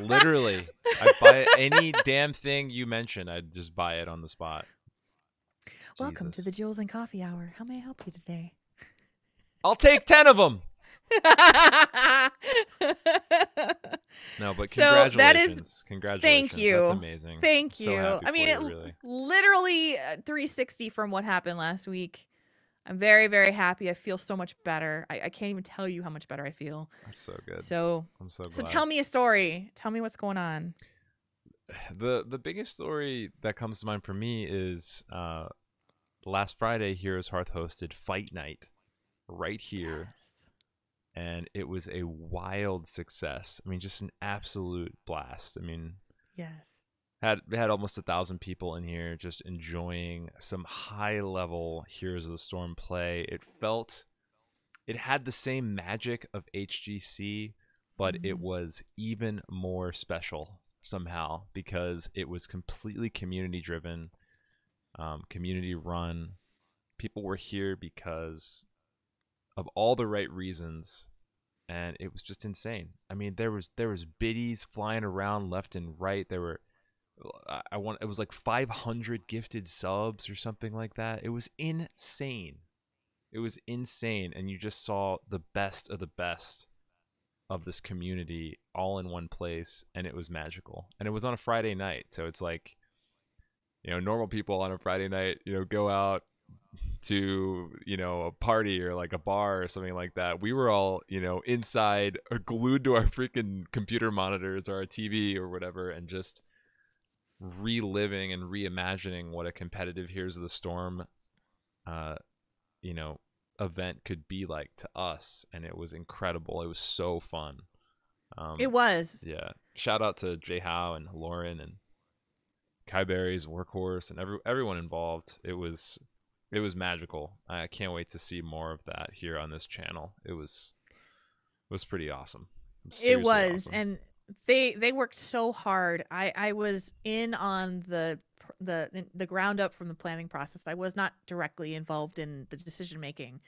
Literally. I'd buy any damn thing you mention. I'd just buy it on the spot. Welcome to Jesus. the Jules and Coffee Hour. How may I help you today? I'll take 10 of them. No, but So that is, congratulations. Congratulations. thank you. That's amazing. Thank I'm so you. happy I mean, for you, really. literally 360 from what happened last week. I'm very, very happy. I feel so much better. I can't even tell you how much better I feel. That's so good. So, I'm so glad. so tell me a story. Tell me what's going on. The biggest story that comes to mind for me is last Friday, HeroesHearth hosted Fight Night right here. Yes. And it was a wild success. I mean, just an absolute blast. I mean, Yes. had almost 1,000 people in here just enjoying some high level Heroes of the Storm play. It had the same magic of HGC, but it was even more special somehow because it was completely community driven, community run. People were here because of all the right reasons, and it was just insane. I mean, there was biddies flying around left and right. There were it was like 500 gifted subs or something like that. It was insane. It was insane, and you just saw the best of the best of this community all in one place, and it was magical. And it was on a Friday night, so it's like, normal people on a Friday night, go out to a party or like a bar or something like that. We were all inside or glued to our freaking computer monitors or our TV or whatever, and just reliving and reimagining what a competitive Heroes of the Storm, event could be like to us, and it was incredible. It was so fun. It was. Yeah. Shout out to Jay Howe and Lauren and Kai Berry's Workhorse and everyone involved. It was magical. I can't wait to see more of that here on this channel. It was pretty awesome. It was, Awesome. and they worked so hard. I was in on the ground up from the planning process. I was not directly involved in the decision making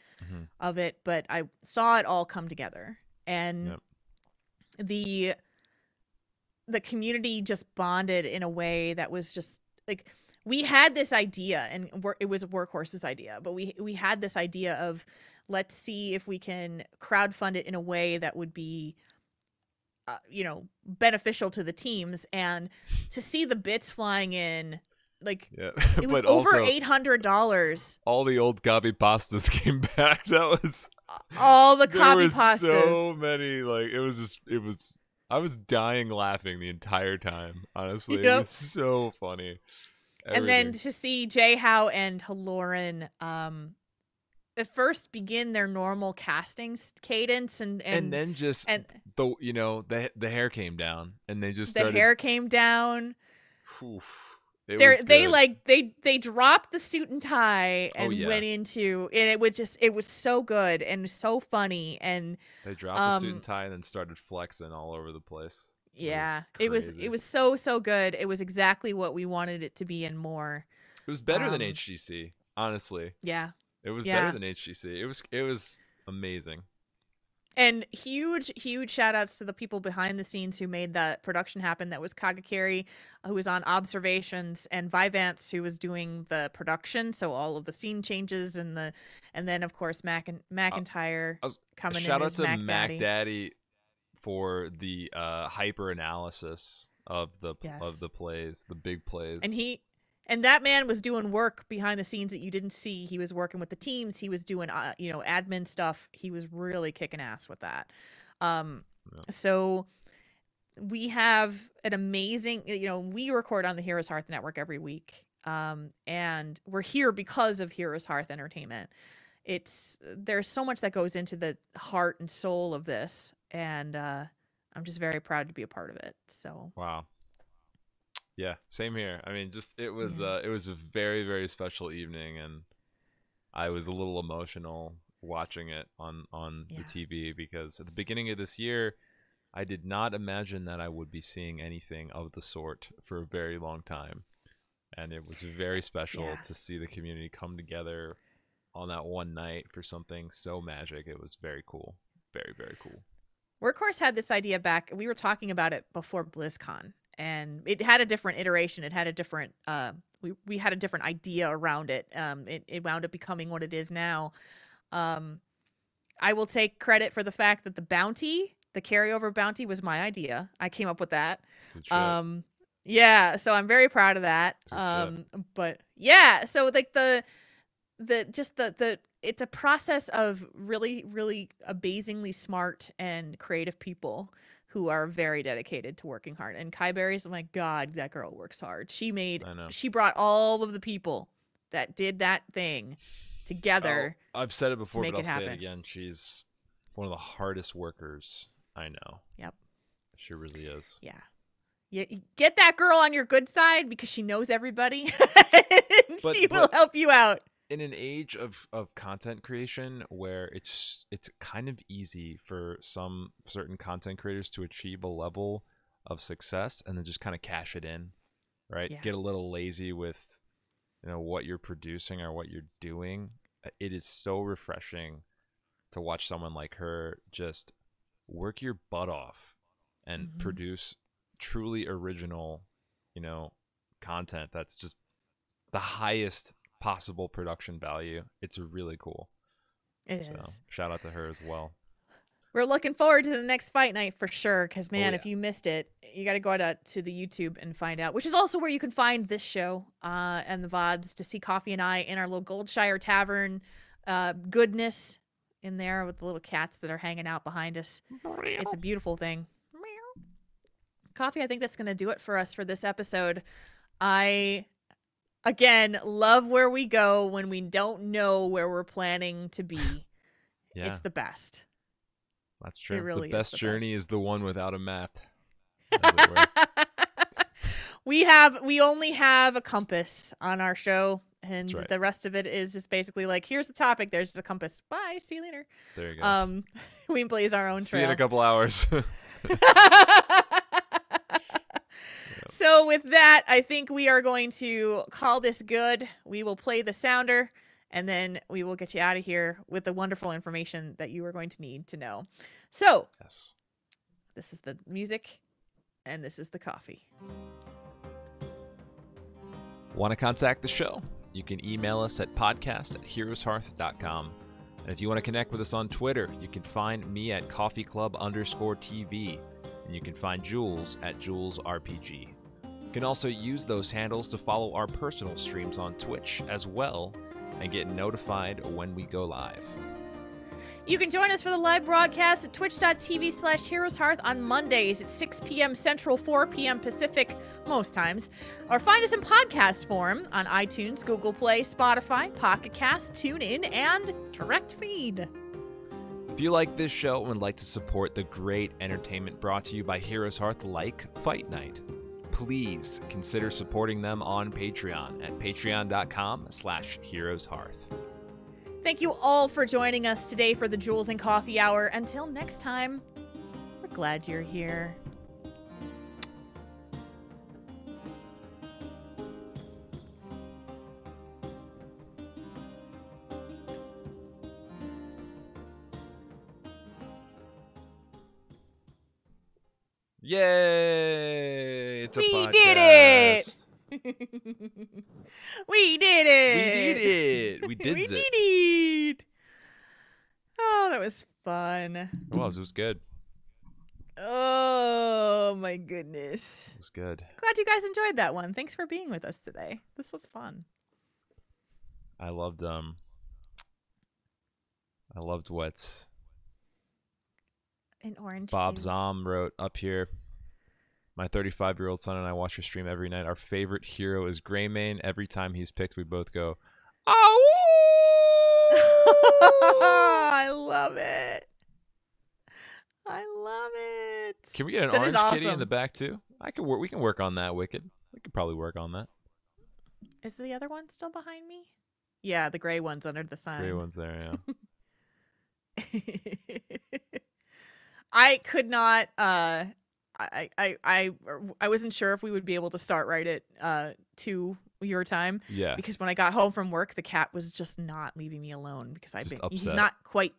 of it, but I saw it all come together, and the community just bonded in a way that was just like, we had this idea, and it was Workhorse's idea, but we had this idea of, let's see if we can crowdfund it in a way that would be beneficial to the teams, and to see the bits flying in, like, it was but over also, $800. all the old copy pastas came back. That was all the copy pastas. So many, like, it was I was dying laughing the entire time, honestly. It was so funny. Everything. And then to see Jay Howe and Lauren at first begin their normal casting cadence, and then just the hair came down, and they just started. The hair came down. They dropped the suit and tie and went into, and it was so good and so funny, and they dropped the suit and tie and then started flexing all over the place. Yeah, it was so good. It was exactly what we wanted it to be and more. It was better than HGC, honestly. Yeah. It was better than HGC. It was amazing. And huge shout outs to the people behind the scenes who made that production happen. That was Kagakari, who was on observations, and Vivance, who was doing the production. So all of the scene changes and then of course McIntyre coming in. Shout out as to Mac Daddy for the hyper analysis of the plays, the big plays. And that man was doing work behind the scenes that you didn't see. He was working with the teams. He was doing, admin stuff. He was really kicking ass with that. So we have an amazing, we record on the Heroes Hearth network every week. And we're here because of Heroes Hearth Entertainment. There's so much that goes into the heart and soul of this. And I'm just very proud to be a part of it. So. Wow. Yeah, same here. I mean, it was a very, very special evening, and I was a little emotional watching it on the TV, because at the beginning of this year, I did not imagine that I would be seeing anything of the sort for a very long time, and it was very special to see the community come together on that one night for something so magic. It was very cool, very, very cool. Workhorse had this idea back. We were talking about it before BlizzCon. And it had a different iteration. It had a different, we had a different idea around it. It wound up becoming what it is now. I will take credit for the fact that the carryover bounty was my idea. I came up with that. Yeah, so I'm very proud of that. But yeah, so like it's a process of really, really amazingly smart and creative people who are very dedicated to working hard. And Kai Berry's, oh my God, that girl works hard. She brought all of the people that did that thing together. I've said it before, but I'll say it again. She's one of the hardest workers I know. Yep. She really is. Yeah. You get that girl on your good side, because she knows everybody. She will help you out. In an age of content creation where it's kind of easy for some certain content creators to achieve a level of success and then just kind of cash it in, right? Get a little lazy with what you're producing or what you're doing. It is so refreshing to watch someone like her just work your butt off and produce truly original, content that's just the highest possible production value. It's really cool. It is. Shout out to her as well. We're looking forward to the next fight night for sure, because man, if you missed it, you got to go to the YouTube and find out, which is also where you can find this show and the VODs, to see Coffee and I in our little Goldshire Tavern goodness in there with the little cats that are hanging out behind us. It's a beautiful thing. Coffee, I think that's going to do it for us for this episode. I Again, love where we go when we don't know where we're planning to be. Yeah, It's the best. that's true. Really The is best the journey best. is the one without a map, as it were. We only have a compass on our show, and right. the rest of it is just basically like, here's the topic, there's the compass. Bye, see you later. There you go. We blaze our own See you in trail. a couple hours. So with that, I think we are going to call this good. We will play the sounder, and then we will get you out of here with the wonderful information that you are going to need to know. So, Yes. this is the music, and this is the coffee. Want to contact the show? You can email us at podcast@heroeshearth.com. And if you want to connect with us on Twitter, you can find me at coffeeclub_TV. And you can find Jules at JulesRPG. You can also use those handles to follow our personal streams on Twitch as well and get notified when we go live. You can join us for the live broadcast at twitch.tv/HeroesHearth on Mondays at 6 p.m. Central, 4 p.m. Pacific, most times. Or find us in podcast form on iTunes, Google Play, Spotify, Pocket Cast, TuneIn, and Direct Feed. If you like this show and would like to support the great entertainment brought to you by Heroes Hearth like Fight Night, please consider supporting them on Patreon at patreon.com/HeroesHearth. Thank you all for joining us today for the Jules and Coffee Hour. Until next time, we're glad you're here. Yay! It's a We podcast. did it! We did it! We did it! We did We it. did it! Oh, that was fun. It was good. Oh, my goodness. It was good. Glad you guys enjoyed that one. Thanks for being with us today. This was fun. I loved what An orange Bob cube. Zom wrote up here. My 35-year-old son and I watch your stream every night. Our favorite hero is Greymane. Every time he's picked, we both go, "Oh!" I love it. I love it. Can we get an That orange is kitty in awesome. the back too? We can work on that, Wicked. We could probably work on that. Is the other one still behind me? Yeah, the gray one's under the sign. Gray one's there, yeah. I could not. I wasn't sure if we would be able to start right at 2 your time. Yeah. Because when I got home from work, the cat was just not leaving me alone because Just he's upset. not quite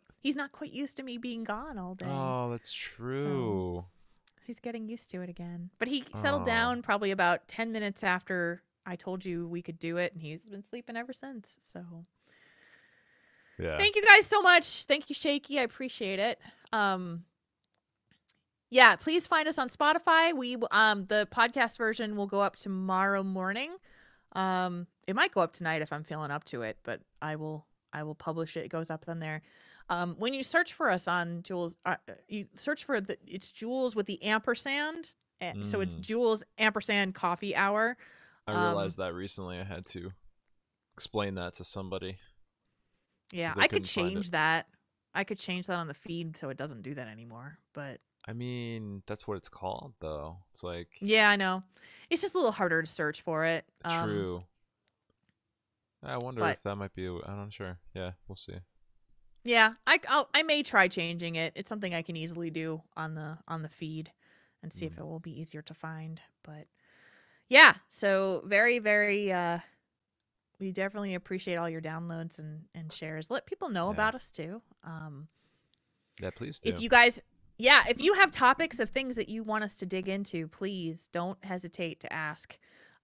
used to me being gone all day. Oh, that's true. He's getting used to it again. But he settled Oh. down probably about 10 minutes after I told you we could do it, and he's been sleeping ever since. So Yeah. thank you guys so much. Thank you, Shaky. I appreciate it. Yeah, please find us on Spotify. We the podcast version will go up tomorrow morning. It might go up tonight if I'm feeling up to it, but I will publish it. It goes up then there. When you search for us on Jules, you search for it's Jules with the ampersand. So it's Jules ampersand coffee hour. I realized that recently. I had to explain that to somebody. Yeah, 'Cause I could couldn't find change it. that. I could change that on the feed so it doesn't do that anymore. But I mean, that's what it's called, though. It's like yeah, I know. It's just a little harder to search for it. true. I wonder but- if that might be. I'm not sure. Yeah, we'll see. Yeah, I may try changing it. It's something I can easily do on the feed and see if it will be easier to find. But yeah, so very, very we definitely appreciate all your downloads and shares. Let people know Yeah. about us too. Yeah, please do. If you guys if you have topics of things that you want us to dig into, please don't hesitate to ask.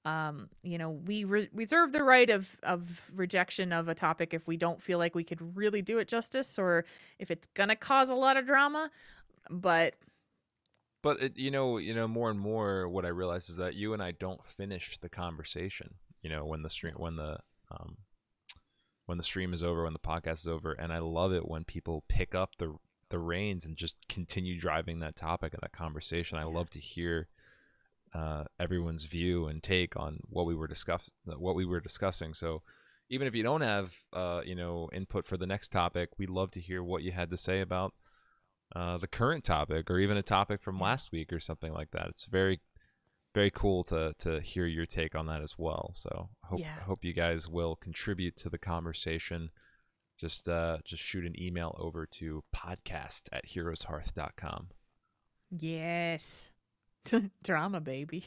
We reserve the right of rejection of a topic if we don't feel like we could really do it justice or if it's gonna cause a lot of drama. But it, more and more, what I realize is that you and I don't finish the conversation. When the stream is over, when the podcast is over, and I love it when people pick up the reins and just continue driving that topic and that conversation. I love to hear everyone's view and take on what we were discussing. So even if you don't have input for the next topic, we'd love to hear what you had to say about the current topic, or even a topic from last week or something like that. It's very, very cool to hear your take on that as well. So I hope you guys will contribute to the conversation. Just shoot an email over to podcast@heroeshearth.com. Yes. Drama, baby.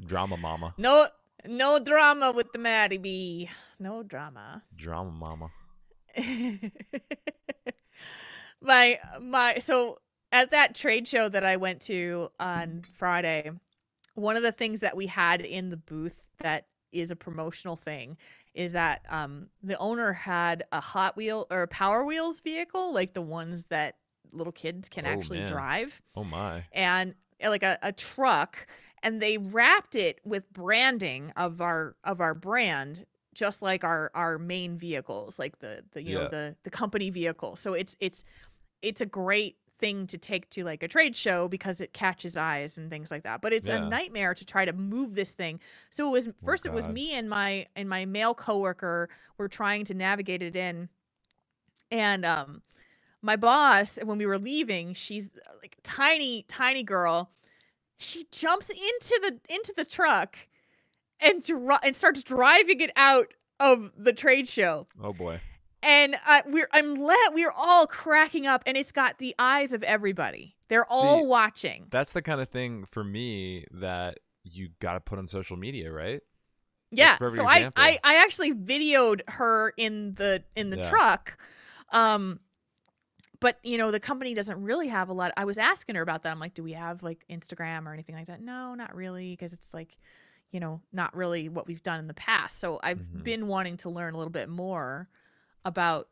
Drama mama. No drama with the Maddie B. No drama. Drama mama. So at that trade show that I went to on Friday, one of the things that we had in the booth that is a promotional thing is that the owner had a Hot Wheel or a Power Wheels vehicle, like the ones that little kids can actually drive. Oh my. And like a truck, and they wrapped it with branding of our brand, just like our main vehicles, like the company vehicle. So it's a great thing to take to like a trade show because it catches eyes and things like that. But it's a nightmare to try to move this thing. So it was it was me and my male coworker were trying to navigate it in, and my boss, when we were leaving, she's like tiny girl. She jumps into the truck and starts driving it out of the trade show. Oh boy. And we're all cracking up, and it's got the eyes of everybody. They're all watching. That's the kind of thing for me that you got to put on social media, right? Yeah. So I actually videoed her in the truck. But the company doesn't really have a lot. I was asking her about that. I'm like, do we have like Instagram or anything like that? No, not really, because it's like, not really what we've done in the past. So I've been wanting to learn a little bit more about,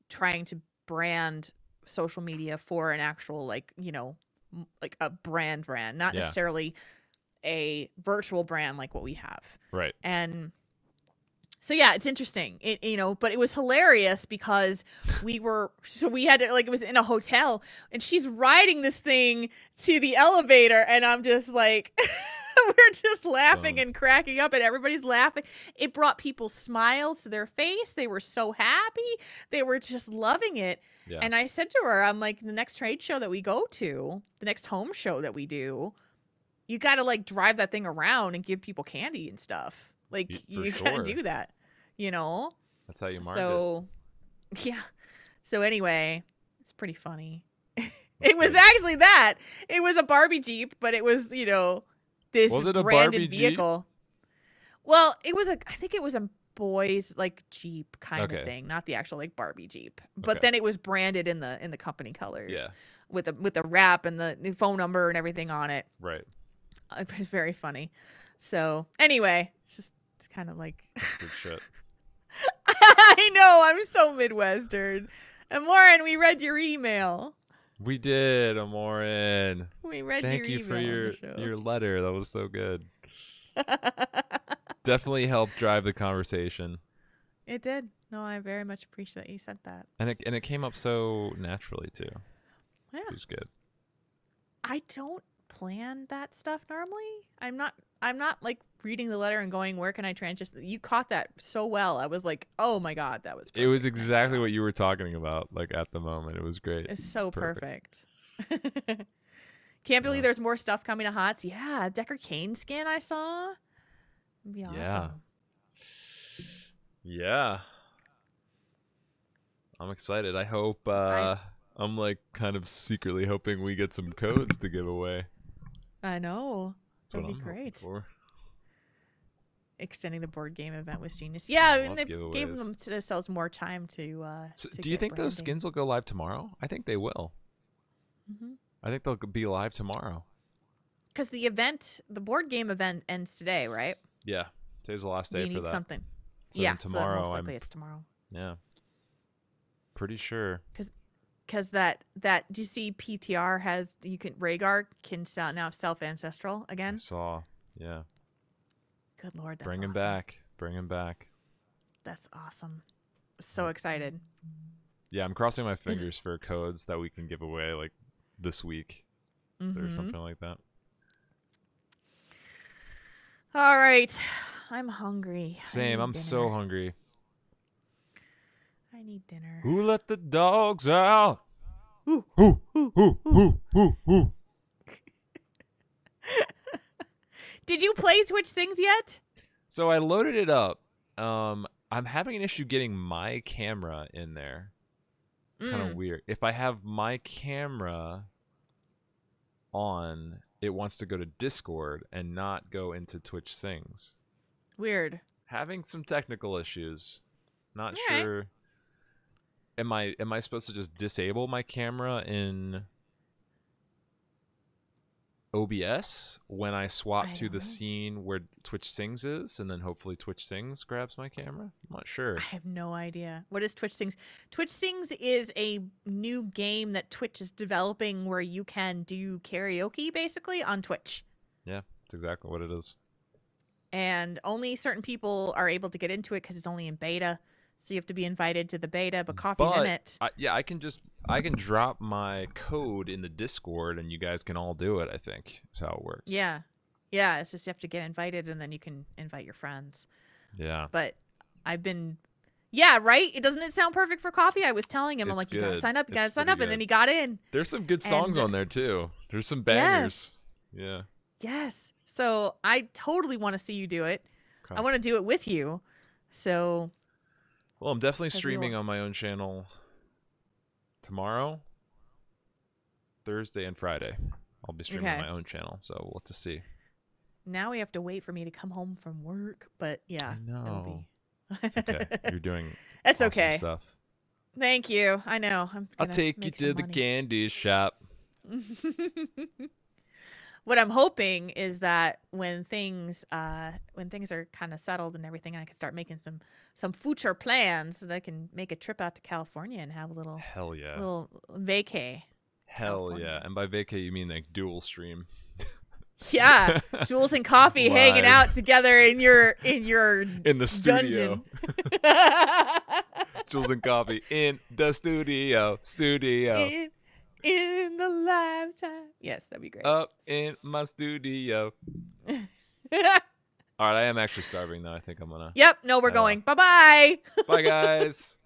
trying to brand social media for an actual like a brand, not necessarily a virtual brand like what we have. Right. And so yeah, it's interesting. But it was hilarious because we had to, like, it was in a hotel, and she's riding this thing to the elevator, and I'm just like we're just laughing and cracking up, and everybody's laughing. It brought people smiles to their face. They were so happy. They were just loving it. Yeah. And I said to her, I'm like, the next trade show that we go to, the next home show that we do, you got to like drive that thing around and give people candy and stuff. Like you got to do that, That's how you market. So, yeah. So anyway, it's pretty funny. It was actually that. It was a Barbie Jeep, but it was, this was it a branded Barbie vehicle. Jeep? Well, I think it was a boys like Jeep kind of thing, not the actual like Barbie Jeep. But then it was branded in the company colors, with the wrap and the phone number and everything on it. Right. It was very funny. So anyway, it's kind of like good shit. I know, I'm so Midwestern. And Lauren, we read your email. We did, Amorin. We read Thank your you email for your letter. That was so good. Definitely helped drive the conversation. It did. No, I very much appreciate that you said that. And it came up so naturally too. Yeah. It was good. I don't plan that stuff normally. I'm not like reading the letter and going, where can I transition? You caught that so well. I was like, oh my God, that was perfect. It was exactly what you were talking about, like at the moment. It was great. It's so perfect. Can't believe there's more stuff coming to HOTS. Yeah, Decker Kane skin I saw. It'd be awesome. Yeah. I'm excited. I hope I'm like kind of secretly hoping we get some codes to give away. I know. That'd be great. For. Extending the board game event was genius. Yeah, I mean, they gave themselves more time to. Do you think those skins will go live tomorrow? I think they will. Mm-hmm. I think they'll be live tomorrow. Because the board game event ends today, right? Yeah, today's the last day for that. Something. So tomorrow. So most likely it's tomorrow. Yeah. Pretty sure. Because that do you see PTR has Rhaegar can now self ancestral again? I saw. Yeah. Good Lord, that's Bring him awesome. back. Bring him back. That's awesome. So excited. Yeah, I'm crossing my fingers for codes that we can give away like this week or something like that. All right. I'm hungry. Same. I'm so hungry. I need dinner. Who let the dogs out? Ooh. Who? Ooh, Who? ooh. Who? Did you play Twitch Sings yet? So I loaded it up. I'm having an issue getting my camera in there. Kind of weird. If I have my camera on, it wants to go to Discord and not go into Twitch Sings. Weird. Having some technical issues. Not All right. sure. Am I supposed to just disable my camera in OBS when I swap to the scene where Twitch Sings is, and then hopefully Twitch Sings grabs my camera? I'm not sure. I have no idea. What is Twitch Sings? Twitch Sings is a new game that Twitch is developing where you can do karaoke basically on Twitch. Yeah, that's exactly what it is. And only certain people are able to get into it because it's only in beta. So you have to be invited to the beta, but Coffee's in it. I can drop my code in the Discord and you guys can all do it, I think. That's how it works. Yeah. Yeah, it's just you have to get invited and then you can invite your friends. Yeah. But I've been Yeah, right? Doesn't it sound perfect for Coffee? I was telling him, I'm like, you gotta sign up, and then he got in. There's some good songs on there too. There's some bangers. Yes. Yeah. Yes. So I totally want to see you do it. Okay. I want to do it with you. So well, I'm definitely streaming on my own channel tomorrow, Thursday, and Friday. I'll be streaming on my own channel, so we'll have to see. Now we have to wait for me to come home from work, but yeah. I know. It's okay. You're doing That's awesome okay. stuff. Thank you. I know. I'll take you to the candy shop. What I'm hoping is that when things are kind of settled and everything, I can start making some future plans so that I can make a trip out to California and have a little little vacay. Hell yeah! And by vacay you mean like dual stream. Yeah, Jules and Coffee hanging out together in the studio. Jules and Coffee in the studio. In the lifetime. Yes, that'd be great. Up in my studio. All right, I am actually starving though. I think I'm gonna. Yep. No, we're going. Bye-bye. Bye, guys.